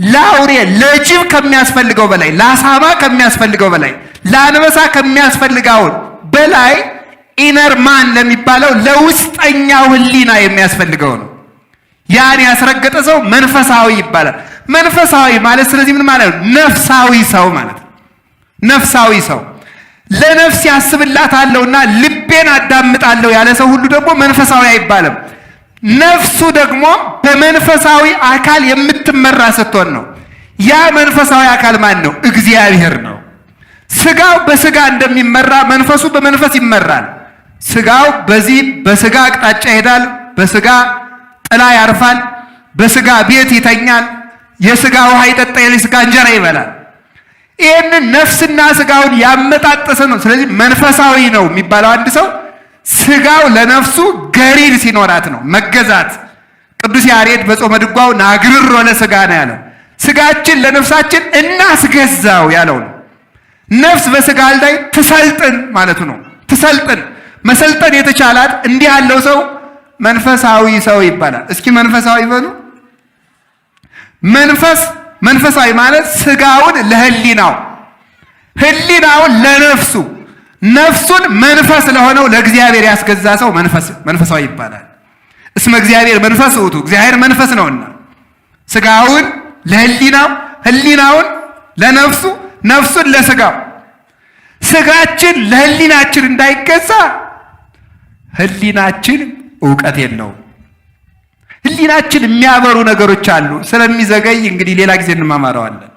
ለአውሬ ለጅብ ከሚያስፈልገው በላይ፣ ለአሳማ ከሚያስፈልገው በላይ፣ ለአንበሳ ከሚያስፈልገው በላይ ኢነር ማን ለሚባለው ለውስጠኛው ሕሊና የሚያስፈልገው ነው። ያን ያስረገጠ ሰው መንፈሳዊ ይባላል። መንፈሳዊ ማለት ስለዚህ ምን ማለት ነው? ነፍሳዊ ሰው ማለት ነው። ነፍሳዊ ሰው ለነፍስ ያስብላታለሁና ልቤን አዳምጣለሁ ያለ ሰው ሁሉ ደግሞ መንፈሳዊ አይባልም። ነፍሱ ደግሞ በመንፈሳዊ አካል የምትመራ ስትሆን ነው። ያ መንፈሳዊ አካል ማን ነው? እግዚአብሔር ነው። ስጋው በስጋ እንደሚመራ መንፈሱ በመንፈስ ይመራል። ስጋው በዚህ በስጋ አቅጣጫ ይሄዳል፣ በስጋ ጥላ ያርፋል፣ በስጋ ቤት ይተኛል፣ የስጋ ውሃ ይጠጣል፣ የስጋ እንጀራ ይበላል። ይህንን ነፍስና ስጋውን ያመጣጠሰ ነው። ስለዚህ መንፈሳዊ ነው የሚባለው አንድ ሰው ስጋው ለነፍሱ ገሪር ሲኖራት ነው፣ መገዛት። ቅዱስ ያሬድ በጾመ ድጓው ናግርሮ ለስጋ ነው ያለው። ስጋችን ለነፍሳችን እናስገዛው ያለው ነው። ነፍስ በስጋ ላይ ትሰልጥን ማለቱ ነው። ትሰልጥን መሰልጠን የተቻላት እንዲህ ያለው ሰው መንፈሳዊ ሰው ይባላል። እስኪ መንፈሳዊ በሉ። መንፈሳዊ ማለት ስጋውን ለህሊናው፣ ህሊናውን ለነፍሱ፣ ነፍሱን መንፈስ ለሆነው ለእግዚአብሔር ያስገዛ ሰው መንፈሳዊ ይባላል። እስመ እግዚአብሔር መንፈስ ውእቱ፣ እግዚአብሔር መንፈስ ነውና ስጋውን ለህሊናው፣ ህሊናውን ለነፍሱ፣ ነፍሱን ለስጋው። ስጋችን ለህሊናችን እንዳይገዛ ህሊናችን ዕውቀት የለውም። ህሊናችን የሚያበሩ ነገሮች አሉ። ስለሚዘገይ እንግዲህ ሌላ ጊዜ እንማማረዋለን።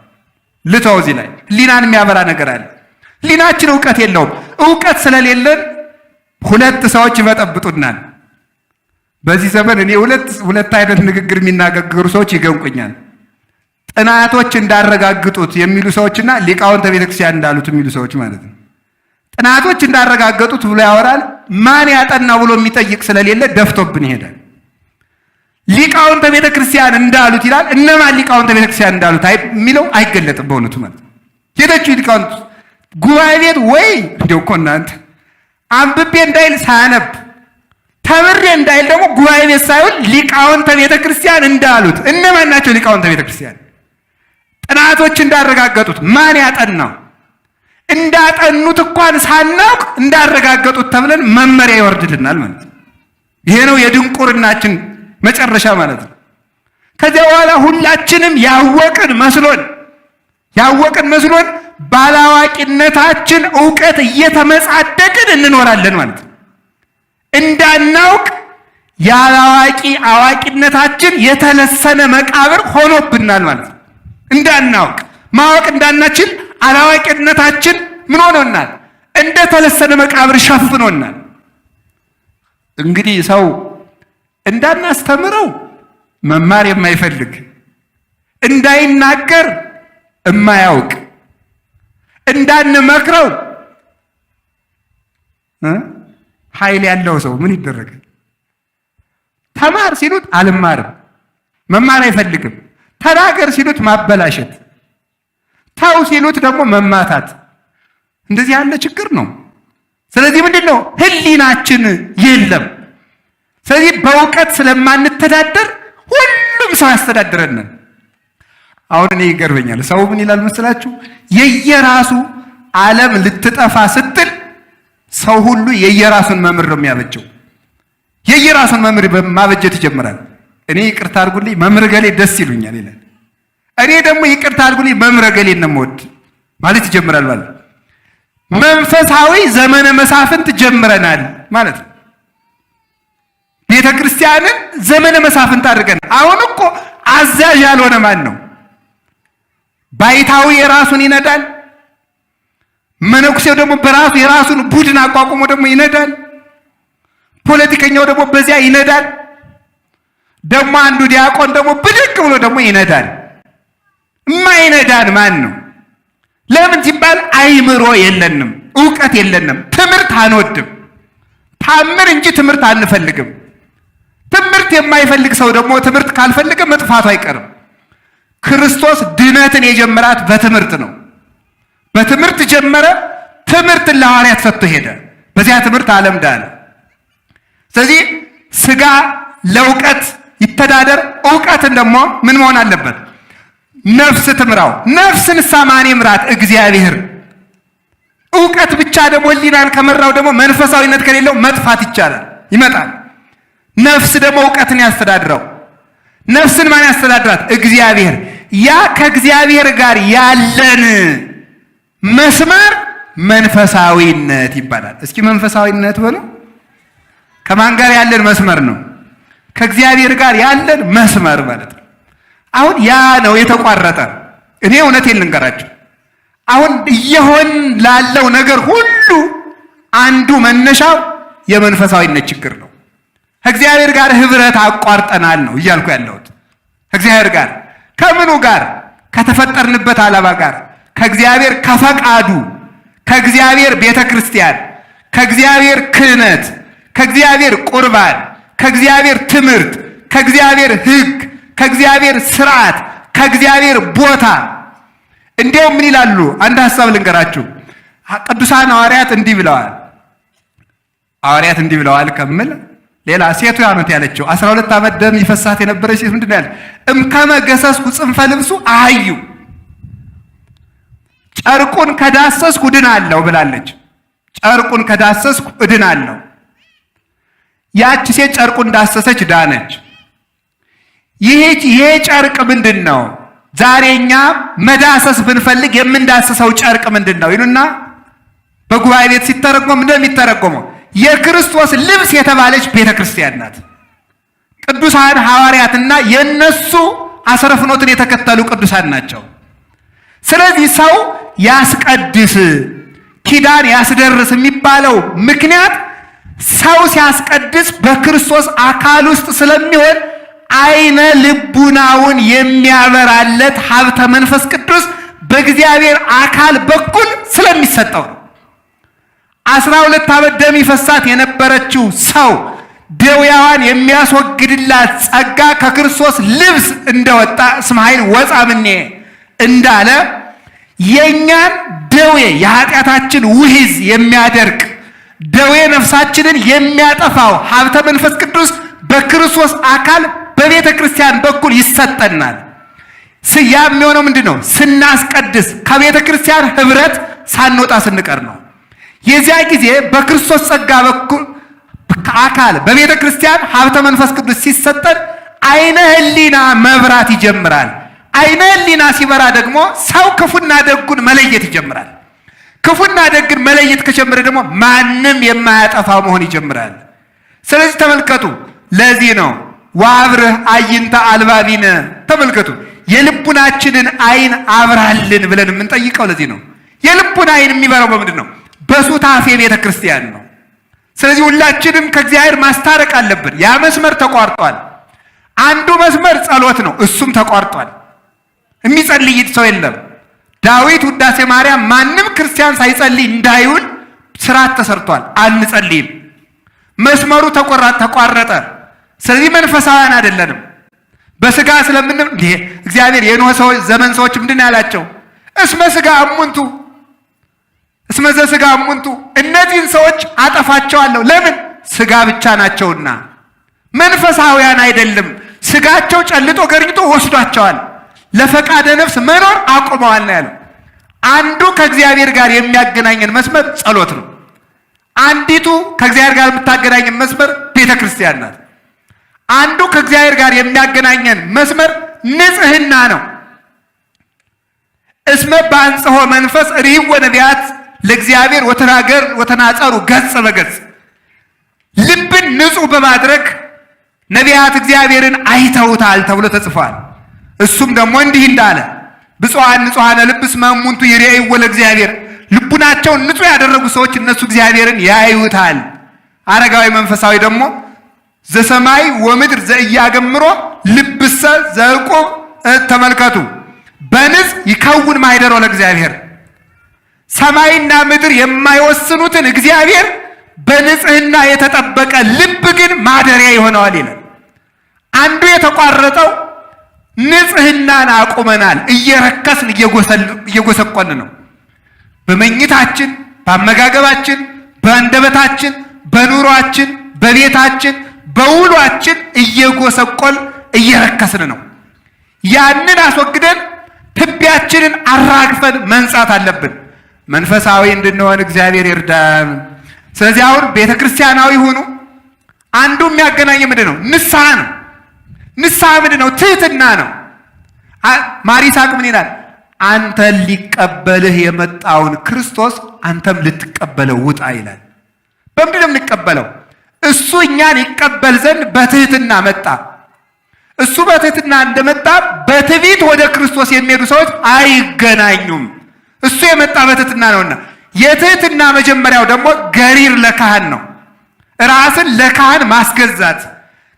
ልተው እዚህ ላይ ህሊናን የሚያበራ ነገር አለ። ህሊናችን ዕውቀት የለውም። ዕውቀት ስለሌለን ሁለት ሰዎች ይበጠብጡናል። በዚህ ዘመን እኔ ሁለት አይነት ንግግር የሚናገሩ ሰዎች ይገንቁኛል። ጥናቶች እንዳረጋግጡት የሚሉ ሰዎችና ሊቃውንተ ቤተክርስቲያን እንዳሉት የሚሉ ሰዎች ማለት ነው። ጥናቶች እንዳረጋገጡት ብሎ ያወራል። ማን ያጠናው ብሎ የሚጠይቅ ስለሌለ ደፍቶብን ይሄዳል። ሊቃውንተ ቤተክርስቲያን እንዳሉት ይላል። እነማን ሊቃውንተ ቤተክርስቲያን እንዳሉት የሚለው አይገለጥም በእውነቱ ማለት ነው። ሄደችሁ ሊቃውንት ጉባኤ ቤት ወይ እንደው እኮ እናንተ አንብቤ እንዳይል ሳያነብ ተምሬ እንዳይል ደግሞ ጉባኤ ቤት ሳይሆን ሊቃውንተ ቤተክርስቲያን እንዳሉት። እነማን ናቸው ሊቃውንተ ቤተክርስቲያን? ጥናቶች እንዳረጋገጡት። ማን ያጠናው? እንዳጠኑት እንኳን ሳናውቅ እንዳረጋገጡት ተብለን መመሪያ ይወርድልናል ማለት ነው። ይሄ ነው የድንቁርናችን መጨረሻ ማለት ነው። ከዚያ በኋላ ሁላችንም ያወቅን መስሎን ባላዋቂነታችን ዕውቀት እየተመጻደቅን እንኖራለን ማለት ነው። እንዳናውቅ ያላዋቂ አዋቂነታችን የተለሰነ መቃብር ሆኖብናል ማለት ነው። እንዳናውቅ ማወቅ እንዳናችል አላዋቂነታችን ምን ሆኖናል? እንደ ተለሰነ መቃብር ሸፍኖናል። እንግዲህ ሰው እንዳናስተምረው መማር የማይፈልግ እንዳይናገር የማያውቅ እንዳንመክረው ኃይል ያለው ሰው ምን ይደረጋል? ተማር ሲሉት አልማርም፣ መማር አይፈልግም። ተናገር ሲሉት ማበላሸት፣ ተው ሲሉት ደግሞ መማታት። እንደዚህ ያለ ችግር ነው። ስለዚህ ምንድነው? ህሊናችን የለም። ስለዚህ በእውቀት ስለማንተዳደር ሁሉም ሰው ያስተዳድረናል። አሁን እኔ ይገርመኛል። ሰው ምን ይላል መስላችሁ? የየራሱ ዓለም ልትጠፋ ስትል ሰው ሁሉ የየራሱን መምህር ነው የሚያበጀው። የየራሱን መምህር ማበጀት ይጀምራል። እኔ ይቅርታ አድርጉልኝ መምህር ገሌ ደስ ይሉኛል ይላል። እኔ ደግሞ ይቅርታ አድርጉልኝ መምህር ገሌ ነው የምወድ ማለት ይጀምራል። ማለት መንፈሳዊ ዘመነ መሳፍንት ጀምረናል ማለት ነው። ቤተ ክርስቲያንን ዘመነ መሳፍንት አድርገን አሁን እኮ አዛዥ ያልሆነ ማን ነው? ባይታዊ የራሱን ይነዳል። መነኩሴው ደግሞ በራሱ የራሱን ቡድን አቋቁሞ ደግሞ ይነዳል። ፖለቲከኛው ደግሞ በዚያ ይነዳል። ደግሞ አንዱ ዲያቆን ደግሞ ብድግ ብሎ ደግሞ ይነዳል። የማይነዳን ማን ነው? ለምን ሲባል አይምሮ የለንም፣ ዕውቀት የለንም፣ ትምህርት አንወድም። ታምር እንጂ ትምህርት አንፈልግም። ትምህርት የማይፈልግ ሰው ደግሞ ትምህርት ካልፈልገ መጥፋቱ አይቀርም። ክርስቶስ ድነትን የጀመራት በትምህርት ነው። በትምህርት ጀመረ። ትምህርትን ለሐዋርያት ሰጥቶ ሄደ። በዚያ ትምህርት ዓለም ዳነ። ስለዚህ ስጋ ለእውቀት ይተዳደር። ዕውቀትን ደግሞ ምን መሆን አለበት? ነፍስ ትምራው። ነፍስን ማን ይምራት? እግዚአብሔር። ዕውቀት ብቻ ደግሞ ህሊናን ከመራው ደግሞ መንፈሳዊነት ከሌለው መጥፋት ይመጣል። ነፍስ ደግሞ ዕውቀትን ያስተዳድረው። ነፍስን ማን ያስተዳድራት? እግዚአብሔር። ያ ከእግዚአብሔር ጋር ያለን መስመር መንፈሳዊነት ይባላል። እስኪ መንፈሳዊነት በሉ። ከማን ጋር ያለን መስመር ነው? ከእግዚአብሔር ጋር ያለን መስመር ማለት ነው። አሁን ያ ነው የተቋረጠ። እኔ እውነቴን ልንገራችሁ፣ አሁን እየሆን ላለው ነገር ሁሉ አንዱ መነሻው የመንፈሳዊነት ችግር ነው። ከእግዚአብሔር ጋር ህብረት አቋርጠናል ነው እያልኩ ያለሁት። ከእግዚአብሔር ጋር ከምኑ ጋር? ከተፈጠርንበት ዓላማ ጋር፣ ከእግዚአብሔር ከፈቃዱ፣ ከእግዚአብሔር ቤተ ክርስቲያን፣ ከእግዚአብሔር ክህነት፣ ከእግዚአብሔር ቁርባን፣ ከእግዚአብሔር ትምህርት፣ ከእግዚአብሔር ሕግ፣ ከእግዚአብሔር ስርዓት፣ ከእግዚአብሔር ቦታ። እንዲያውም ምን ይላሉ? አንድ ሐሳብ ልንገራችሁ። ቅዱሳን ሐዋርያት እንዲህ ብለዋል። ሐዋርያት እንዲህ ብለዋል ከምል ሌላ ሴቱ ያኑት ያለችው 12 ዓመት ደም ይፈሳት የነበረች ሴት ምንድን ነው ያለች? እምከመ ገሰስኩ ጽንፈ ልብሱ አህዩ፣ ጨርቁን ከዳሰስኩ እድናለሁ ብላለች። ጨርቁን ከዳሰስኩ እድናለሁ። ያቺ ሴት ጨርቁን ዳሰሰች፣ ዳነች። ይሄ ጨርቅ ምንድን ነው? ዛሬ እኛ መዳሰስ ብንፈልግ የምንዳሰሰው ጨርቅ ምንድን ነው ይሉና በጉባኤ ቤት ሲተረጎም እንደሚተረጎመው የክርስቶስ ልብስ የተባለች ቤተ ክርስቲያን ናት። ቅዱሳን ሐዋርያትና የነሱ አስረ ፍኖትን የተከተሉ ቅዱሳን ናቸው። ስለዚህ ሰው ያስቀድስ፣ ኪዳን ያስደርስ የሚባለው ምክንያት ሰው ሲያስቀድስ በክርስቶስ አካል ውስጥ ስለሚሆን አይነ ልቡናውን የሚያበራለት ሀብተ መንፈስ ቅዱስ በእግዚአብሔር አካል በኩል ስለሚሰጠው ነው። 12 ዓመት ደም ይፈሳት የነበረችው ሰው ደዌያዋን የሚያስወግድላት ጸጋ ከክርስቶስ ልብስ እንደወጣ እስመ ኃይል ወፃ እምኔ እንዳለ የእኛን ደዌ የኃጢአታችን ውሂዝ የሚያደርቅ ደዌ ነፍሳችንን የሚያጠፋው ሀብተ መንፈስ ቅዱስ በክርስቶስ አካል በቤተ ክርስቲያን በኩል ይሰጠናል። ያ የሚሆነው ምንድን ነው? ስናስቀድስ፣ ከቤተ ክርስቲያን ህብረት ሳንወጣ ስንቀር ነው። የዚያ ጊዜ በክርስቶስ ጸጋ በኩል አካል በቤተ ክርስቲያን ሀብተ መንፈስ ቅዱስ ሲሰጠን አይነ ህሊና መብራት ይጀምራል። አይነ ህሊና ሲበራ ደግሞ ሰው ክፉና ደጉን መለየት ይጀምራል። ክፉና ደግን መለየት ከጀመረ ደግሞ ማንም የማያጠፋው መሆን ይጀምራል። ስለዚህ ተመልከቱ፣ ለዚህ ነው ወአብርህ አዕይንተ አልባቢነ፣ ተመልከቱ የልቡናችንን አይን አብራልን ብለን የምንጠይቀው ለዚህ ነው። የልቡን አይን የሚበራው በምንድን ነው? በሱታፌ ቤተ ክርስቲያን ነው። ስለዚህ ሁላችንም ከእግዚአብሔር ማስታረቅ አለብን። ያ መስመር ተቋርጧል። አንዱ መስመር ጸሎት ነው፣ እሱም ተቋርጧል። የሚጸልይ ሰው የለም። ዳዊት ውዳሴ ማርያም ማንም ክርስቲያን ሳይጸልይ እንዳይውል ስርዓት ተሰርቷል። አንጸልይም። መስመሩ ተቋረጠ። ስለዚህ መንፈሳውያን አይደለንም። በስጋ ስለምንም እግዚአብሔር የኖህ ሰዎች ዘመን ሰዎች ምንድን ያላቸው? እስመ ስጋ እሙንቱ እስመ ዘሥጋ እሙንቱ፣ እነዚህን ሰዎች አጠፋቸዋለሁ። ለምን? ስጋ ብቻ ናቸውና። መንፈሳውያን አይደለም። ስጋቸው ጨልጦ ገርኝቶ ወስዷቸዋል። ለፈቃደ ነፍስ መኖር አቁመዋል ነው ያለው። አንዱ ከእግዚአብሔር ጋር የሚያገናኘን መስመር ጸሎት ነው። አንዲቱ ከእግዚአብሔር ጋር የምታገናኘን መስመር ቤተ ክርስቲያን ናት። አንዱ ከእግዚአብሔር ጋር የሚያገናኘን መስመር ንጽህና ነው። እስመ በአንጽሖ መንፈስ ርኅወ ነቢያት ለእግዚአብሔር ወተናጸሩ ገጽ በገጽ፣ ልብን ንጹህ በማድረግ ነቢያት እግዚአብሔርን አይተውታል ተብሎ ተጽፏል። እሱም ደግሞ እንዲህ እንዳለ ብፁዓን ንጹሐነ ልብ እስመ እሙንቱ ይሬእይዎ ለእግዚአብሔር፣ ልቡናቸውን ንጹህ ያደረጉ ሰዎች እነሱ እግዚአብሔርን ያዩታል። አረጋዊ መንፈሳዊ ደግሞ ዘሰማይ ወምድር ዘኢያገምሮ ልብሰ ዘዕቁብ፣ ተመልከቱ በንጽህ ይከውን ማኅደሮ ለእግዚአብሔር፣ ሰማይና ምድር የማይወስኑትን እግዚአብሔር በንጽህና የተጠበቀ ልብ ግን ማደሪያ ይሆነዋል ይላል። አንዱ የተቋረጠው ንጽህናን አቁመናል። እየረከስን እየጎሰቆን ነው። በመኝታችን፣ በአመጋገባችን፣ በአንደበታችን፣ በኑሯችን፣ በቤታችን፣ በውሏችን እየጎሰቆል እየረከስን ነው። ያንን አስወግደን ትቢያችንን አራግፈን መንጻት አለብን። መንፈሳዊ እንድንሆን እግዚአብሔር ይርዳን። ስለዚህ አሁን ቤተ ክርስቲያናዊ ሁኑ። አንዱ የሚያገናኝ ምንድን ነው? ንስሐ ነው። ንስሐ ምንድን ነው? ትህትና ነው። ማር ይስሐቅ ምን ይላል? አንተን ሊቀበልህ የመጣውን ክርስቶስ አንተም ልትቀበለው ውጣ ይላል። በምንድን ነው የምንቀበለው? እሱ እኛን ይቀበል ዘንድ በትህትና መጣ። እሱ በትህትና እንደመጣ በትዕቢት ወደ ክርስቶስ የሚሄዱ ሰዎች አይገናኙም። እሱ የመጣ በትህትና ነውና፣ የትህትና መጀመሪያው ደግሞ ገሪር ለካህን ነው። ራስን ለካህን ማስገዛት፣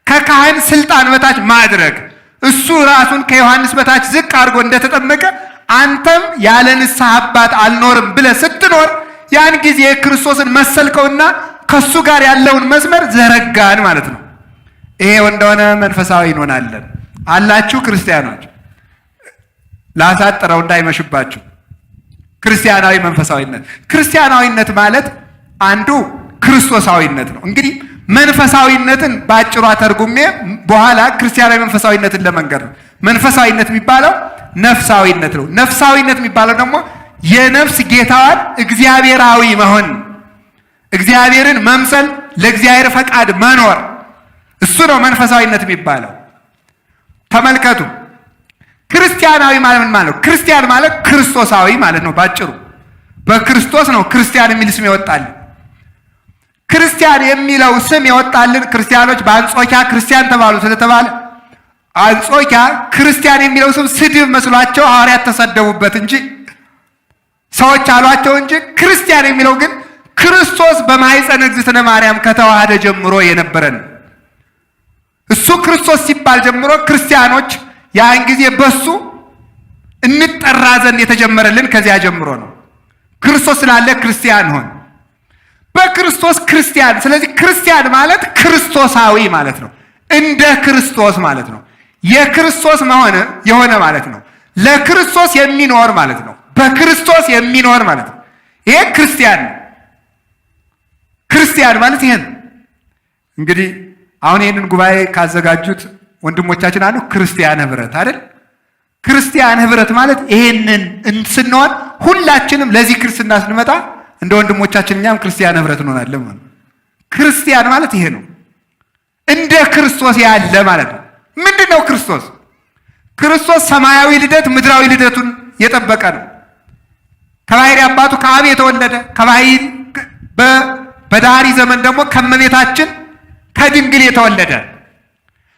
ከካህን ስልጣን በታች ማድረግ። እሱ ራሱን ከዮሐንስ በታች ዝቅ አድርጎ እንደተጠመቀ አንተም ያለ ንስሐ አባት አልኖርም ብለህ ስትኖር ያን ጊዜ ክርስቶስን መሰልከውና ከሱ ጋር ያለውን መስመር ዘረጋን ማለት ነው። ይሄ እንደሆነ መንፈሳዊ እንሆናለን አላችሁ ክርስቲያኖች። ላሳጥረው እንዳይመሽባችሁ። ክርስቲያናዊ መንፈሳዊነት፣ ክርስቲያናዊነት ማለት አንዱ ክርስቶሳዊነት ነው። እንግዲህ መንፈሳዊነትን በአጭሯ ተርጉሜ በኋላ ክርስቲያናዊ መንፈሳዊነትን ለመንገር ነው። መንፈሳዊነት የሚባለው ነፍሳዊነት ነው። ነፍሳዊነት የሚባለው ደግሞ የነፍስ ጌታዋን እግዚአብሔራዊ መሆን፣ እግዚአብሔርን መምሰል፣ ለእግዚአብሔር ፈቃድ መኖር፣ እሱ ነው መንፈሳዊነት የሚባለው። ተመልከቱ፣ ክርስቲያናዊ ማለት ምን ማለት ነው? ክርስቲያን ማለት ክርስቶሳዊ ማለት ነው። ባጭሩ በክርስቶስ ነው ክርስቲያን የሚል ስም ይወጣልን። ክርስቲያን የሚለው ስም የወጣልን ክርስቲያኖች በአንጾኪያ ክርስቲያን ተባሉ ስለተባለ አንጾኪያ ክርስቲያን የሚለው ስም ስድብ መስሏቸው ሐዋርያት ተሰደቡበት እንጂ ሰዎች አሏቸው እንጂ ክርስቲያን የሚለው ግን ክርስቶስ በማኅፀነ እግዝእትነ ማርያም ከተዋሃደ ጀምሮ የነበረን እሱ ክርስቶስ ሲባል ጀምሮ ክርስቲያኖች ያን ጊዜ በሱ እንጠራ ዘንድ የተጀመረልን ከዚያ ጀምሮ ነው። ክርስቶስ ስላለ ክርስቲያን ሆን፣ በክርስቶስ ክርስቲያን። ስለዚህ ክርስቲያን ማለት ክርስቶሳዊ ማለት ነው። እንደ ክርስቶስ ማለት ነው። የክርስቶስ መሆን የሆነ ማለት ነው። ለክርስቶስ የሚኖር ማለት ነው። በክርስቶስ የሚኖር ማለት ነው። ይሄ ክርስቲያን ነው። ክርስቲያን ማለት ይሄን እንግዲህ አሁን ይህንን ጉባኤ ካዘጋጁት ወንድሞቻችን አንዱ ክርስቲያን ህብረት አይደል? ክርስቲያን ህብረት ማለት ይሄንን ስንሆን ሁላችንም ለዚህ ክርስትና ስንመጣ እንደ ወንድሞቻችን እኛም ክርስቲያን ህብረት እንሆናለን ማለት ነው። ክርስቲያን ማለት ይሄ ነው። እንደ ክርስቶስ ያለ ማለት ነው። ምንድን ነው ክርስቶስ? ክርስቶስ ሰማያዊ ልደት ምድራዊ ልደቱን የጠበቀ ነው። ከባሕርይ አባቱ ከአብ የተወለደ ከባሕርይ በዳህሪ ዘመን ደግሞ ከመቤታችን ከድንግል የተወለደ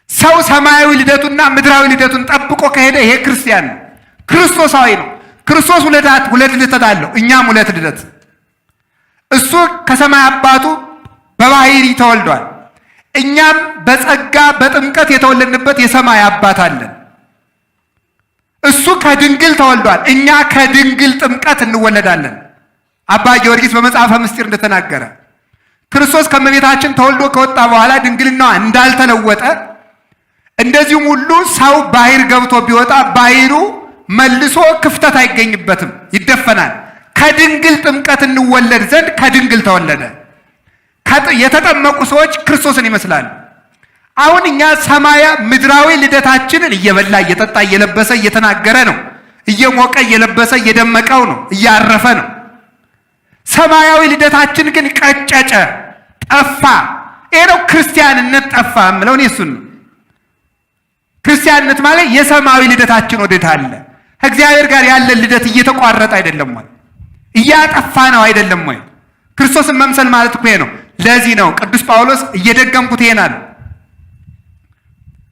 ሰው ሰማያዊ ልደቱና ምድራዊ ልደቱን ጠብቆ ከሄደ ይሄ ክርስቲያን ነው። ክርስቶሳዊ ነው። ክርስቶስ ሁለት ልደት አለው፣ እኛም ሁለት ልደት። እሱ ከሰማይ አባቱ በባሕርይ ተወልዷል። እኛም በጸጋ በጥምቀት የተወለድንበት የሰማይ አባት አለን። እሱ ከድንግል ተወልዷል። እኛ ከድንግል ጥምቀት እንወለዳለን። አባ ጊዮርጊስ በመጽሐፈ ምስጢር እንደተናገረ ክርስቶስ ከመቤታችን ተወልዶ ከወጣ በኋላ ድንግልናዋ እንዳልተለወጠ እንደዚሁም ሁሉ ሰው ባሕር ገብቶ ቢወጣ ባሕሩ መልሶ ክፍተት አይገኝበትም፣ ይደፈናል። ከድንግል ጥምቀት እንወለድ ዘንድ ከድንግል ተወለደ። የተጠመቁ ሰዎች ክርስቶስን ይመስላሉ። አሁን እኛ ሰማያ ምድራዊ ልደታችንን እየበላ እየጠጣ እየለበሰ እየተናገረ ነው። እየሞቀ እየለበሰ እየደመቀው ነው፣ እያረፈ ነው። ሰማያዊ ልደታችን ግን ቀጨጨ፣ ጠፋ። ይሄ ነው ክርስቲያንነት ጠፋ የምለው እኔ እሱን ነው። ክርስቲያንነት ማለት የሰማያዊ ልደታችን ወዴት አለ? ከእግዚአብሔር ጋር ያለን ልደት እየተቋረጠ አይደለም ወይ? እያጠፋ ነው አይደለም ወይ? ክርስቶስን መምሰል ማለት እኮ ነው። ለዚህ ነው ቅዱስ ጳውሎስ እየደገምኩት ይሄናል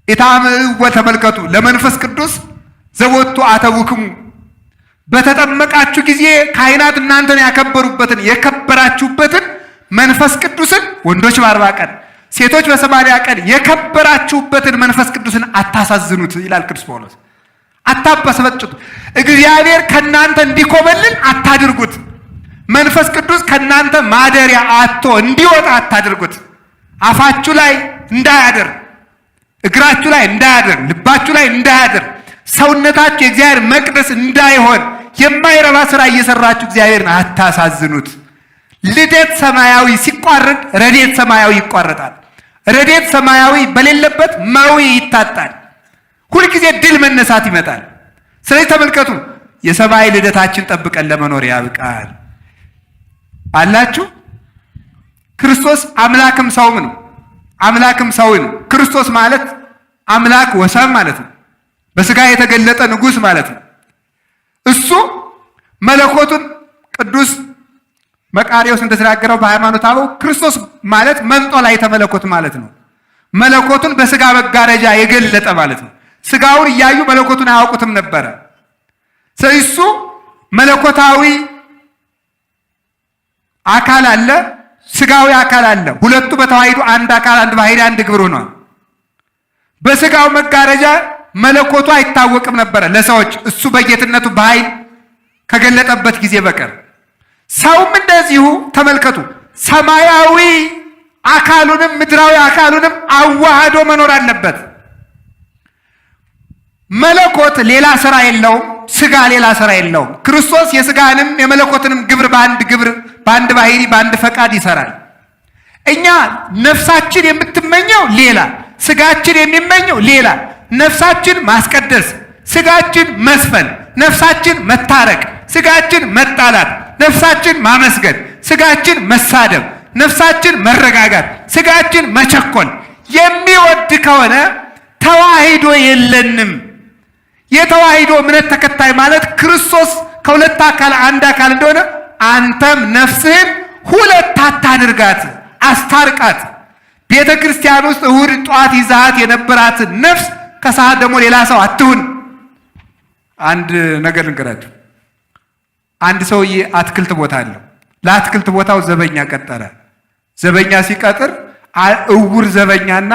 ኢታምዕወ ተመልከቱ ለመንፈስ ቅዱስ ዘቦቱ አተውክሙ፣ በተጠመቃችሁ ጊዜ ካህናት እናንተን ያከበሩበትን የከበራችሁበትን መንፈስ ቅዱስን ወንዶች በ40 ቀን ሴቶች በ80 ቀን የከበራችሁበትን መንፈስ ቅዱስን አታሳዝኑት ይላል ቅዱስ ጳውሎስ። አታበስበጭቱ። እግዚአብሔር ከእናንተ እንዲኮበልን አታድርጉት። መንፈስ ቅዱስ ከእናንተ ማደሪያ አጥቶ እንዲወጣ አታድርጉት። አፋችሁ ላይ እንዳያድር፣ እግራችሁ ላይ እንዳያድር፣ ልባችሁ ላይ እንዳያድር፣ ሰውነታችሁ የእግዚአብሔር መቅደስ እንዳይሆን የማይረባ ስራ እየሰራችሁ እግዚአብሔርን አታሳዝኑት። ልደት ሰማያዊ ሲቋረጥ ረድኤት ሰማያዊ ይቋረጣል። ረድኤት ሰማያዊ በሌለበት መዊ ይታጣል። ሁልጊዜ ድል መነሳት ይመጣል። ስለዚህ ተመልከቱ፣ የሰማይ ልደታችን ጠብቀን ለመኖር ያብቃል። አላችሁ ክርስቶስ አምላክም ሰውም ነው። አምላክም ሰው ነው። ክርስቶስ ማለት አምላክ ወሰብ ማለት ነው። በስጋ የተገለጠ ንጉሥ ማለት ነው። እሱ መለኮቱን ቅዱስ መቃርዮስ እንደተናገረው በሃይማኖት አበው ክርስቶስ ማለት መንጦላዕተ መለኮት ማለት ነው። መለኮቱን በስጋ መጋረጃ የገለጠ ማለት ነው። ስጋውን እያዩ መለኮቱን አያውቁትም ነበረ። ስለዚህ እሱ መለኮታዊ አካል አለ፣ ስጋዊ አካል አለ። ሁለቱ በተዋሂዶ አንድ አካል፣ አንድ ባህሪ፣ አንድ ግብር ሆኗል። በስጋው መጋረጃ መለኮቱ አይታወቅም ነበረ ለሰዎች እሱ በጌትነቱ በኃይል ከገለጠበት ጊዜ በቀር። ሰውም እንደዚሁ ተመልከቱ፣ ሰማያዊ አካሉንም ምድራዊ አካሉንም አዋህዶ መኖር አለበት። መለኮት ሌላ ስራ የለውም፣ ስጋ ሌላ ስራ የለውም። ክርስቶስ የስጋንም የመለኮትንም ግብር በአንድ ባህሪ በአንድ ፈቃድ ይሰራል። እኛ ነፍሳችን የምትመኘው ሌላ፣ ስጋችን የሚመኘው ሌላ። ነፍሳችን ማስቀደስ፣ ስጋችን መስፈን፣ ነፍሳችን መታረቅ፣ ስጋችን መጣላት፣ ነፍሳችን ማመስገን፣ ስጋችን መሳደብ፣ ነፍሳችን መረጋጋት፣ ስጋችን መቸኮል የሚወድ ከሆነ ተዋሂዶ የለንም። የተዋሂዶ እምነት ተከታይ ማለት ክርስቶስ ከሁለት አካል አንድ አካል እንደሆነ አንተም ነፍስህን ሁለት አታድርጋት፣ አስታርቃት። ቤተ ክርስቲያን ውስጥ እሑድ ጠዋት ይዛሃት የነበራትን ነፍስ ከሰዓት ደግሞ ሌላ ሰው አትሁን። አንድ ነገር ልንገራችሁ። አንድ ሰውዬ አትክልት ቦታ አለው። ለአትክልት ቦታው ዘበኛ ቀጠረ። ዘበኛ ሲቀጥር እውር ዘበኛና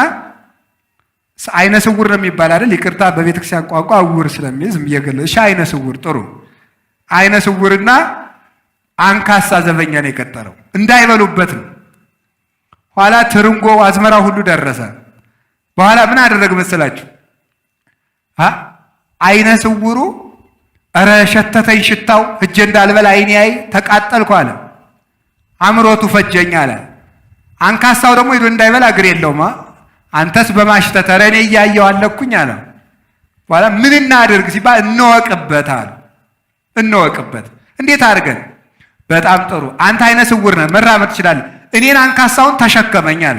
አይነ ስውር ነው የሚባል አይደል? ይቅርታ በቤተ ክርስቲያን ቋንቋ እውር ስለሚል ዝም እየገለጽ እሺ፣ አይነ ስውር ጥሩ። አይነ ስውርና አንካሳ ዘበኛ ነው የቀጠረው። እንዳይበሉበት ነው። ኋላ ትርንጎ አዝመራ ሁሉ ደረሰ። በኋላ ምን አደረግ መሰላችሁ? አይነ ስውሩ እረ ሸተተኝ ሽታው እጄ እንዳልበላ አይኔ አይ ተቃጠልኩ አለ። አምሮቱ ፈጀኝ አለ። አንካሳው ደግሞ ሄዶ እንዳይበላ እግር የለውም። አንተስ በማሽተት ኧረ እኔ እያየሁ አለኩኝ አለ። በኋላ ምን እናድርግ ሲባል እንወቅበት አለ። እንወቅበት። እንዴት አድርገን? በጣም ጥሩ፣ አንተ አይነ ስውር ነህ፣ መራመድ ትችላለህ። እኔን አንካሳውን ተሸከመኝ አለ።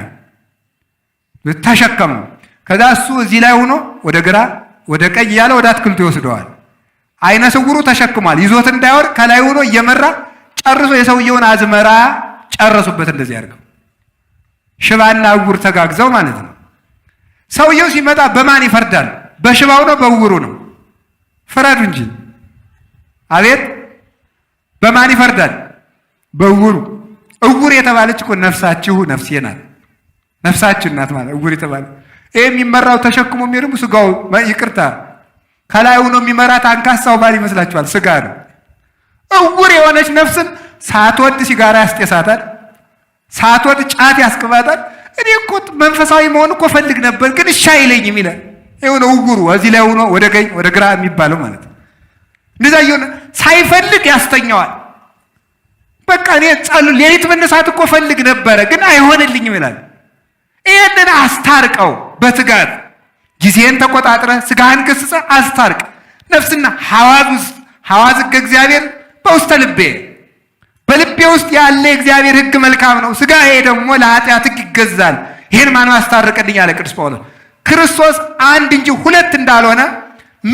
ተሸከመው። ከዛ እሱ እዚህ ላይ ሆኖ ወደ ግራ ወደ ቀኝ እያለ ወደ አትክልቱ ይወስደዋል። አይነ ስውሩ ተሸክሟል። ይዞት እንዳይወር ከላይ ሆኖ እየመራ ጨርሶ የሰውየውን አዝመራ ጨረሱበት። እንደዚህ አድርገው ሽባና እውር ተጋግዘው ማለት ነው። ሰውየው ሲመጣ በማን ይፈርዳል? በሽባው ነው በእውሩ ነው? ፍረዱ እንጂ። አቤት በማን ይፈርዳል? በእውሩ። እውር የተባለች እኮ ነፍሳችሁ ነፍሴ ናት፣ ነፍሳችን ናት ማለት እውር የተባለ ይሄ የሚመራው ተሸክሞ የሚሄዱ ስጋው ይቅርታ ከላይ ሆኖ የሚመራት አንካሳው ባል ይመስላችኋል? ስጋ ነው። እውር የሆነች ነፍስን ሳትወድ ሲጋራ ያስጤሳታል፣ ሳትወድ ጫት ያስቅባታል። እኔ እኮ መንፈሳዊ መሆን እኮ ፈልግ ነበር ግን እሺ አይለኝም ይላል። የሆነ እውሩ እዚህ ላይ ሆኖ ወደ ቀኝ ወደ ግራ የሚባለው ማለት ነው። እንደዛ የሆነ ሳይፈልግ ያስተኛዋል። በቃ እኔ ሌሊት መነሳት እኮ ፈልግ ነበረ ግን አይሆንልኝም ይላል። ይህንን አስታርቀው በትጋት ጊዜን ተቆጣጥረ ስጋህን ገስጸ አስታርቅ። ነፍስና ሐዋዝ ሕገ እግዚአብሔር በውስተ ልቤ፣ በልቤ ውስጥ ያለ የእግዚአብሔር ሕግ መልካም ነው፣ ስጋዬ ደግሞ ለኃጢአት ሕግ ይገዛል። ይህን ማን አስታረቀልኝ አለ ቅዱስ ጳውሎስ። ክርስቶስ አንድ እንጂ ሁለት እንዳልሆነ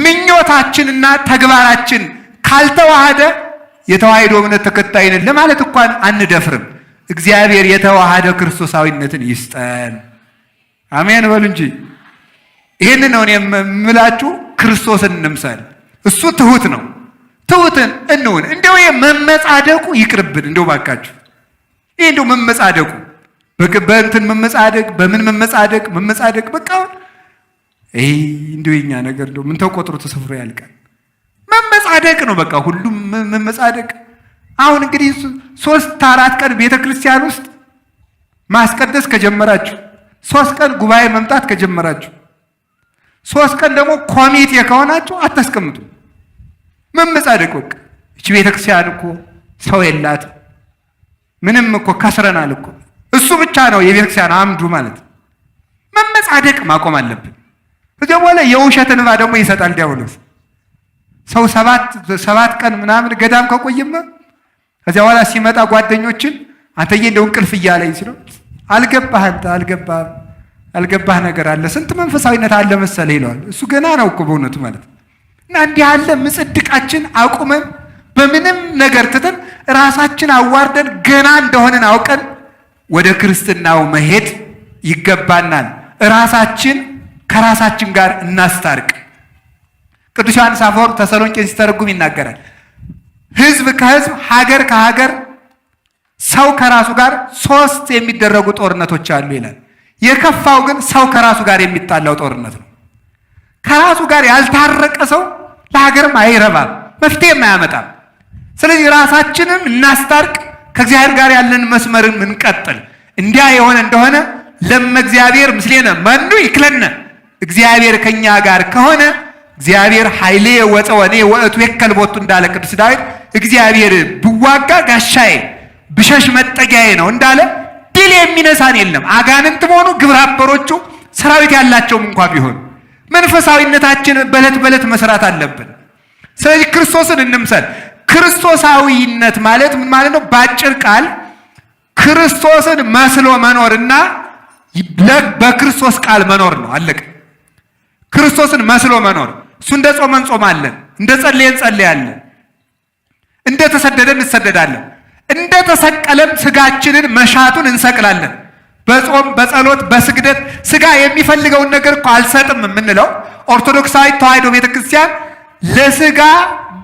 ምኞታችንና ተግባራችን ካልተዋሃደ የተዋሂዶ እምነት ተከታይ ነን ለማለት እንኳን አንደፍርም። እግዚአብሔር የተዋሃደ ክርስቶሳዊነትን ይስጠን። አሜን በሉ እንጂ። ይህን ነው እኔ የምላችሁ። ክርስቶስን እንምሰል። እሱ ትሁት ነው። ትሁትን እንሁን። እንደው መመጻደቁ ይቅርብን። እንደው ባካችሁ ይሄ እንደው መመጻደቁ በእንትን መመጻደቅ በምን መመጻደቅ በቃ እንደው የኛ ነገር እንደው ምን ተቆጥሮ ተሰፍሮ ያልቃል። መመጻደቅ ነው በቃ ሁሉም መመጻደቅ። አሁን እንግዲህ 3-4 ቀን ቤተ ክርስቲያን ውስጥ ማስቀደስ ከጀመራችሁ፣ 3 ቀን ጉባኤ መምጣት ከጀመራችሁ፣ 3 ቀን ደግሞ ኮሚቴ ከሆናችሁ አታስቀምጡ። መመጻደቅ በቃ እቺ ቤተ ክርስቲያን እኮ ሰው የላት ምንም እኮ ከስረናል እኮ እሱ ብቻ ነው የቤተ ክርስቲያን አምዱ ማለት። መመጻደቅ ማቆም አለብን። ከዚያ በኋላ የውሸት እንባ ደግሞ ይሰጣል ዲያብሎስ። ሰው 7 ቀን ምናምን ገዳም ከቆየማ ከዚያ በኋላ ሲመጣ ጓደኞችን አንተዬ እንደው እንቅልፍ እያለኝ ሲለው አልገባህ ነገር አለ፣ ስንት መንፈሳዊነት አለ መሰለህ ይለዋል። እሱ ገና ነው እኮ በእውነቱ ማለት። እና እንዲህ አለ ምጽድቃችን አቁመን በምንም ነገር ትተን ራሳችን አዋርደን ገና እንደሆነን አውቀን ወደ ክርስትናው መሄድ ይገባናል። ራሳችን ከራሳችን ጋር እናስታርቅ። ቅዱስ ዮሐንስ አፈወርቅ ተሰሎንቄን ሲተረጉም ይናገራል። ሕዝብ ከሕዝብ፣ ሀገር ከሀገር፣ ሰው ከራሱ ጋር 3 የሚደረጉ ጦርነቶች አሉ ይላል። የከፋው ግን ሰው ከራሱ ጋር የሚጣላው ጦርነት ነው። ከራሱ ጋር ያልታረቀ ሰው ለሀገርም አይረባም፣ መፍትሄም አያመጣም። ስለዚህ ራሳችንም እናስታርቅ፣ ከእግዚአብሔር ጋር ያለን መስመርን እንቀጥል። እንዲያ የሆነ እንደሆነ ለመ እግዚአብሔር ምስሌነ መኑ ይክለነ፣ እግዚአብሔር ከኛ ጋር ከሆነ እግዚአብሔር ኃይሌ ወፀወኔ ወእቱ የከልቦቱ እንዳለ ቅዱስ ዳዊት እግዚአብሔር ብዋጋ ጋሻዬ ብሸሽ መጠጊያዬ ነው እንዳለ ድል የሚነሳን የለም። አጋንንት ሆኑ ግብረ አበሮቹ ሰራዊት ያላቸውም እንኳ ቢሆን መንፈሳዊነታችን በዕለት በዕለት መስራት አለብን። ስለዚህ ክርስቶስን እንምሰል። ክርስቶሳዊነት ማለት ምን ማለት ነው? በአጭር ቃል ክርስቶስን መስሎ መኖርና በክርስቶስ ቃል መኖር ነው። አለቀ። ክርስቶስን መስሎ መኖር እሱ እንደ ጾመ እንጾማለን፣ እንደ ጸለየ እንጸለያለን፣ እንደ ተሰደደ እንሰደዳለን፣ እንደ ተሰቀለም ስጋችንን መሻቱን እንሰቅላለን። በጾም በጸሎት በስግደት ስጋ የሚፈልገውን ነገር እኮ አልሰጥም የምንለው ኦርቶዶክሳዊ ተዋሕዶ ቤተክርስቲያን ለስጋ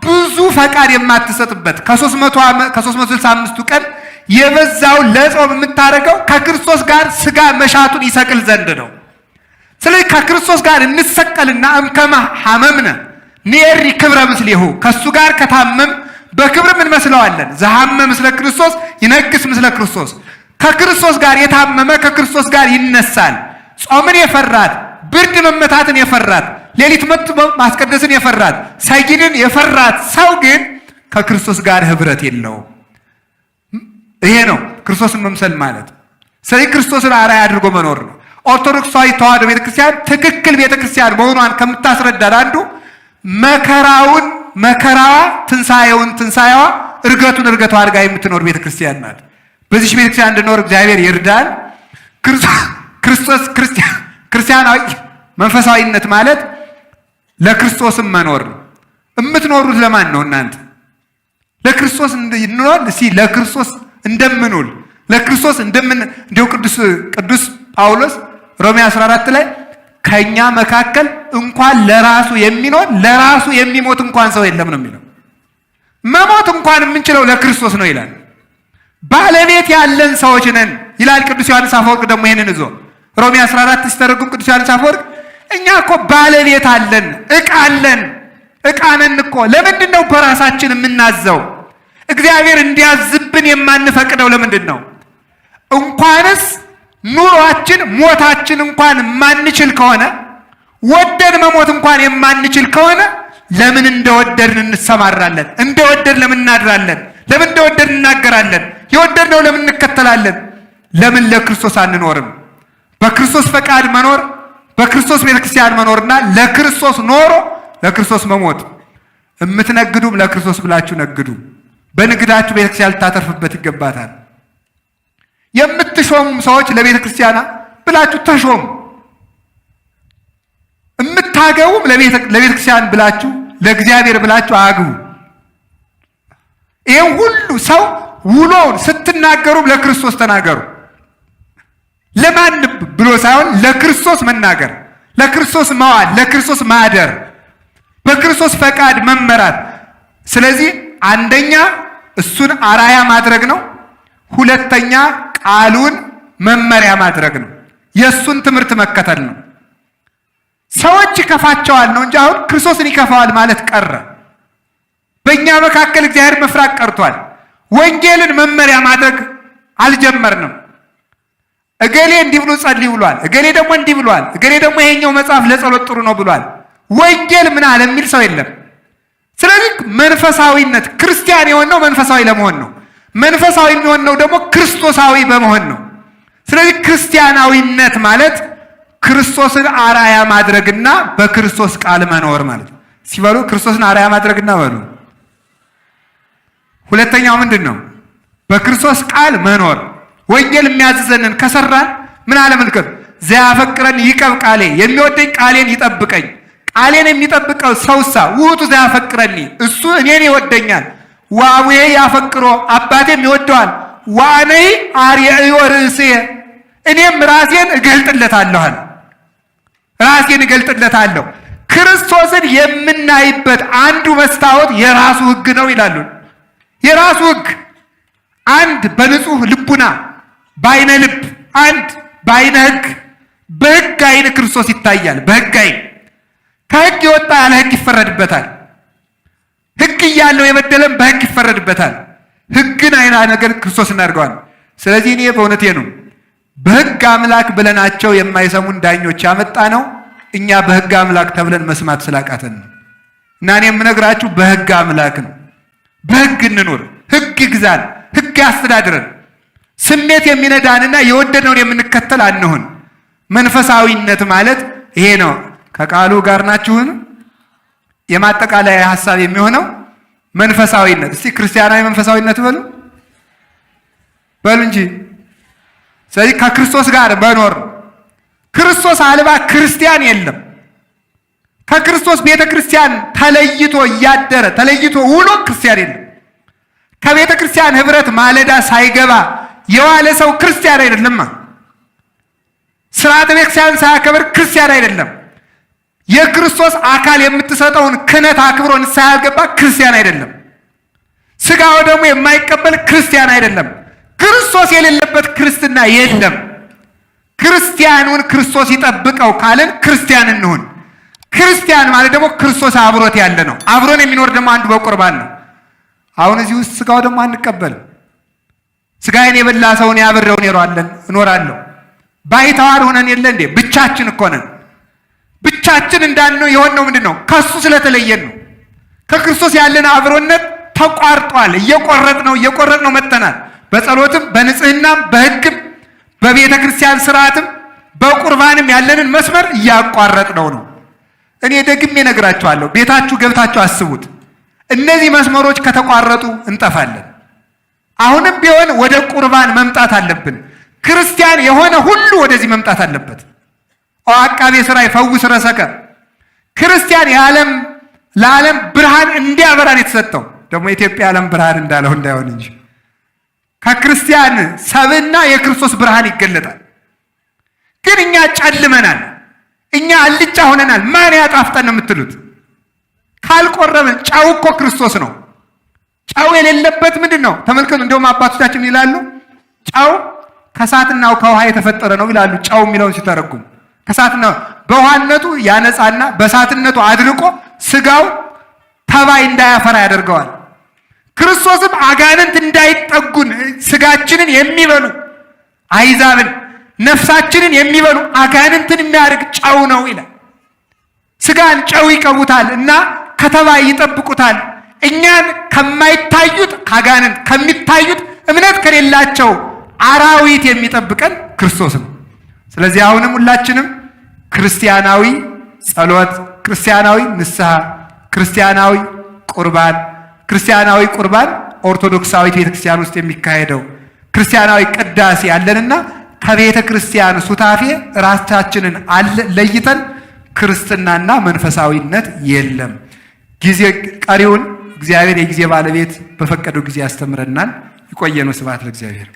ብዙ ፈቃድ የማትሰጥበት ከ365ቱ ቀን የበዛውን ለጾም የምታደርገው ከክርስቶስ ጋር ስጋ መሻቱን ይሰቅል ዘንድ ነው። ስለዚህ ከክርስቶስ ጋር እንሰቀልና እምከመ ሐመምነ ንኤሪ ክብረ ምስሌሁ፣ ከእሱ ጋር ከታመም በክብር እንመስለዋለን። ዘሐመ ምስለ ክርስቶስ ይነግስ ምስለ ክርስቶስ፣ ከክርስቶስ ጋር የታመመ ከክርስቶስ ጋር ይነሳል። ጾምን የፈራት ብርድ መመታትን የፈራት ሌሊት መጥቶ ማስቀደስን የፈራት ሰጊድን የፈራት ሰው ግን ከክርስቶስ ጋር ህብረት የለውም። ይሄ ነው ክርስቶስን መምሰል ማለት። ስለዚህ ክርስቶስን አርአያ አድርጎ መኖር ነው። ኦርቶዶክሳዊ ተዋሕዶ ቤተክርስቲያን ትክክል ቤተክርስቲያን መሆኗን ከምታስረዳን አንዱ መከራዋ ትንሣኤውን ትንሣኤዋ እርገቱን እርገቷ አድርጋ የምትኖር ቤተክርስቲያን ናት። በዚህ ቤተክርስቲያን እንድኖር እግዚአብሔር ይርዳል። ክርስቶስ ክርስቲያናዊ መንፈሳዊነት ማለት ለክርስቶስም መኖር ነው። የምትኖሩት ለማን ነው እናንተ? ለክርስቶስ እንኖር እስቲ ለክርስቶስ እንደምንውል ለክርስቶስ እንዲሁ ቅዱስ ጳውሎስ ሮሜ 14 ላይ ከኛ መካከል እንኳን ለራሱ የሚኖር ለራሱ የሚሞት እንኳን ሰው የለም ነው የሚለው። መሞት እንኳን የምንችለው ለክርስቶስ ነው ይላል። ባለቤት ያለን ሰዎች ነን ይላል ቅዱስ ዮሐንስ አፈወርቅ። ደግሞ ይሄንን ይዞ ሮሜ 14 ሲተረጉም ቅዱስ ዮሐንስ አፈወርቅ እኛ እኮ ባለቤት አለን፣ ዕቃ አለን፣ ዕቃ ነን እኮ። ለምንድን ነው በራሳችን የምናዘው? እግዚአብሔር እንዲያዝብን የማንፈቅደው ለምንድን ነው? እንኳንስ ኑሯችን ሞታችን እንኳን የማንችል ከሆነ ወደን መሞት እንኳን የማንችል ከሆነ ለምን እንደወደድን እንሰማራለን? እንደወደድን ለምን እናድራለን? ለምን እንደወደድን እናገራለን? የወደድነው ለምን እንከተላለን? ለምን ለክርስቶስ አንኖርም? በክርስቶስ ፈቃድ መኖር በክርስቶስ ቤተክርስቲያን መኖርና ለክርስቶስ ኖሮ ለክርስቶስ መሞት። የምትነግዱም ለክርስቶስ ብላችሁ ነግዱ። በንግዳችሁ ቤተክርስቲያን ልታተርፍበት ይገባታል። የምትሾሙም ሰዎች ለቤተክርስቲያና ብላችሁ ተሾሙ። የምታገቡም ለቤተክርስቲያን ብላችሁ ለእግዚአብሔር ብላችሁ አግቡ። ይሄን ሁሉ ሰው ውሎውን ስትናገሩም ለክርስቶስ ተናገሩ። ለማን ብሎ ሳይሆን ለክርስቶስ መናገር፣ ለክርስቶስ መዋል፣ ለክርስቶስ ማደር፣ በክርስቶስ ፈቃድ መመራት። ስለዚህ አንደኛ እሱን አራያ ማድረግ ነው። ሁለተኛ ቃሉን መመሪያ ማድረግ ነው። የእሱን ትምህርት መከተል ነው። ሰዎች ይከፋቸዋል ነው እንጂ አሁን ክርስቶስን ይከፋዋል ማለት ቀረ። በእኛ መካከል እግዚአብሔር መፍራት ቀርቷል። ወንጌልን መመሪያ ማድረግ አልጀመርንም። እገሌ እንዲህ ብሎ ጸልይ ብሏል፣ እገሌ ደግሞ እንዲህ ብሏል፣ እገሌ ደግሞ ይሄኛው መጽሐፍ ለጸሎት ጥሩ ነው ብሏል። ወንጌል ምን አለ የሚል ሰው የለም። ስለዚህ መንፈሳዊነት ክርስቲያን የሆነው መንፈሳዊ ለመሆን ነው። መንፈሳዊ የሚሆነው ደግሞ ክርስቶሳዊ በመሆን ነው። ስለዚህ ክርስቲያናዊነት ማለት ክርስቶስን አራያ ማድረግና በክርስቶስ ቃል መኖር ማለት ነው። ሲበሉ ክርስቶስን አራያ ማድረግና በሉ። ሁለተኛው ምንድን ነው? በክርስቶስ ቃል መኖር። ወንጌል የሚያዝዘንን ከሰራን ምን አለ መልከት ዘያፈቅረን ይቀብ ቃሌ፣ የሚወደኝ ቃሌን ይጠብቀኝ። ቃሌን የሚጠብቀው ሰውሳ ውእቱ ዘያፈቅረኒ፣ እሱ እኔን ይወደኛል። ወአቡዬ ያፈቅሮ አባቴም ይወደዋል። ወአነይ አርአዮ ርእስየ እኔም ራሴን እገልጥለታለሁ። ራሴን እገልጥለታለሁ። ክርስቶስን የምናይበት አንዱ መስታወት የራሱ ሕግ ነው ይላሉ። የራሱ ሕግ አንድ በንጹህ ልቡና በአይነ ልብ፣ አንድ በአይነ ሕግ። በሕግ አይን ክርስቶስ ይታያል። በሕግ አይን ከሕግ የወጣ ያለ ሕግ ይፈረድበታል። ሕግ እያለው የበደለም በሕግ ይፈረድበታል። ሕግን አይና ነገር ክርስቶስ እናድርገዋል። ስለዚህ እኔ በእውነቴ ነው በሕግ አምላክ ብለናቸው የማይሰሙን ዳኞች ያመጣ ነው። እኛ በሕግ አምላክ ተብለን መስማት ስላቃተን ነው። እና እኔ የምነግራችሁ በሕግ አምላክ ነው። በሕግ እንኑር። ሕግ ይግዛን፣ ሕግ ያስተዳድረን። ስሜት የሚነዳንና የወደድነውን የምንከተል አንሁን። መንፈሳዊነት ማለት ይሄ ነው። ከቃሉ ጋር ናችሁን? የማጠቃለያ ሐሳብ የሚሆነው መንፈሳዊነት። እስቲ ክርስቲያናዊ መንፈሳዊነት በሉ እንጂ። ስለዚህ ከክርስቶስ ጋር መኖር። ክርስቶስ አልባ ክርስቲያን የለም። ከክርስቶስ ቤተ ክርስቲያን ተለይቶ እያደረ ተለይቶ ውሎ ክርስቲያን የለም። ከቤተ ክርስቲያን ህብረት ማለዳ ሳይገባ የዋለ ሰው ክርስቲያን አይደለም። ስርዓተ ቤተ ክርስቲያን ሳያከብር ክርስቲያን አይደለም። የክርስቶስ አካል የምትሰጠውን ክህነት አክብሮ ንስሐ ያልገባ ክርስቲያን አይደለም። ስጋው ደግሞ የማይቀበል ክርስቲያን አይደለም። ክርስቶስ የሌለበት ክርስትና የለም። ክርስቲያኑን ክርስቶስ ይጠብቀው ካልን ክርስቲያን እንሁን። ክርስቲያን ማለት ደግሞ ክርስቶስ አብሮት ያለ ነው። አብሮን የሚኖር ደግሞ አንዱ በቁርባን ነው። አሁን እዚህ ውስጥ ስጋው ደግሞ አንቀበልም። ስጋዬን የበላ ሰውን ያብረውን እኖራለሁ። ባይተዋር ሆነን የለ እንዴ? ብቻችን እኮ ነን። ብቻችን እንዳንነው የሆነው ምንድን ነው? ከሱ ስለተለየን ነው። ከክርስቶስ ያለን አብሮነት ተቋርጧል። እየቆረጥ ነው መጥተናል። በጸሎትም በንጽህናም በሕግም በቤተ ክርስቲያን ስርዓትም በቁርባንም ያለንን መስመር እያቋረጥ ነው። እኔ ደግሜ እነግራችኋለሁ። ቤታችሁ ገብታችሁ አስቡት። እነዚህ መስመሮች ከተቋረጡ እንጠፋለን። አሁንም ቢሆን ወደ ቁርባን መምጣት አለብን። ክርስቲያን የሆነ ሁሉ ወደዚህ መምጣት አለበት። አቃቤ ሥራይ ፈውስ ረሰከ ክርስቲያን ለዓለም ብርሃን እንዲያበራን የተሰጠው ደግሞ የኢትዮጵያ ዓለም ብርሃን እንዳለው እንዳይሆን እንጂ ከክርስቲያን ሰብእና የክርስቶስ ብርሃን ይገለጣል። ግን እኛ ጨልመናል። እኛ አልጫ ሆነናል። ማን ያጣፍጠን ነው የምትሉት? ካልቆረብን ጨው እኮ ክርስቶስ ነው። ጨው የሌለበት ምንድን ነው? ተመልከቱ። እንደውም አባቶቻችን ይላሉ ጨው ከእሳትና ከውሃ የተፈጠረ ነው ይላሉ። ጨው የሚለውን ሲተረጉም ከእሳትና በውሃነቱ ያነጻና በእሳትነቱ አድርቆ ስጋው ተባይ እንዳያፈራ ያደርገዋል። ክርስቶስም አጋንንት እንዳይጠጉን ስጋችንን የሚበሉ አይዛብን ነፍሳችንን የሚበሉ አጋንንትን የሚያርቅ ጨው ነው ይላል። ስጋን ጨው ይቀቡታል እና ከተባይ ይጠብቁታል። እኛን ከማይታዩት ከአጋንንት ከሚታዩት እምነት ከሌላቸው አራዊት የሚጠብቀን ክርስቶስ ነው። ስለዚህ አሁንም ሁላችንም ክርስቲያናዊ ጸሎት፣ ክርስቲያናዊ ንስሐ፣ ክርስቲያናዊ ቁርባን ኦርቶዶክሳዊት ቤተክርስቲያን ውስጥ የሚካሄደው ክርስቲያናዊ ቅዳሴ ያለንና ከቤተ ክርስቲያን ሱታፌ ራሳችንን ለይተን ክርስትናና መንፈሳዊነት የለም። ጊዜ ቀሪውን እግዚአብሔር የጊዜ ባለቤት በፈቀደው ጊዜ ያስተምረናል። ይቆየን። ስብሐት ለእግዚአብሔር።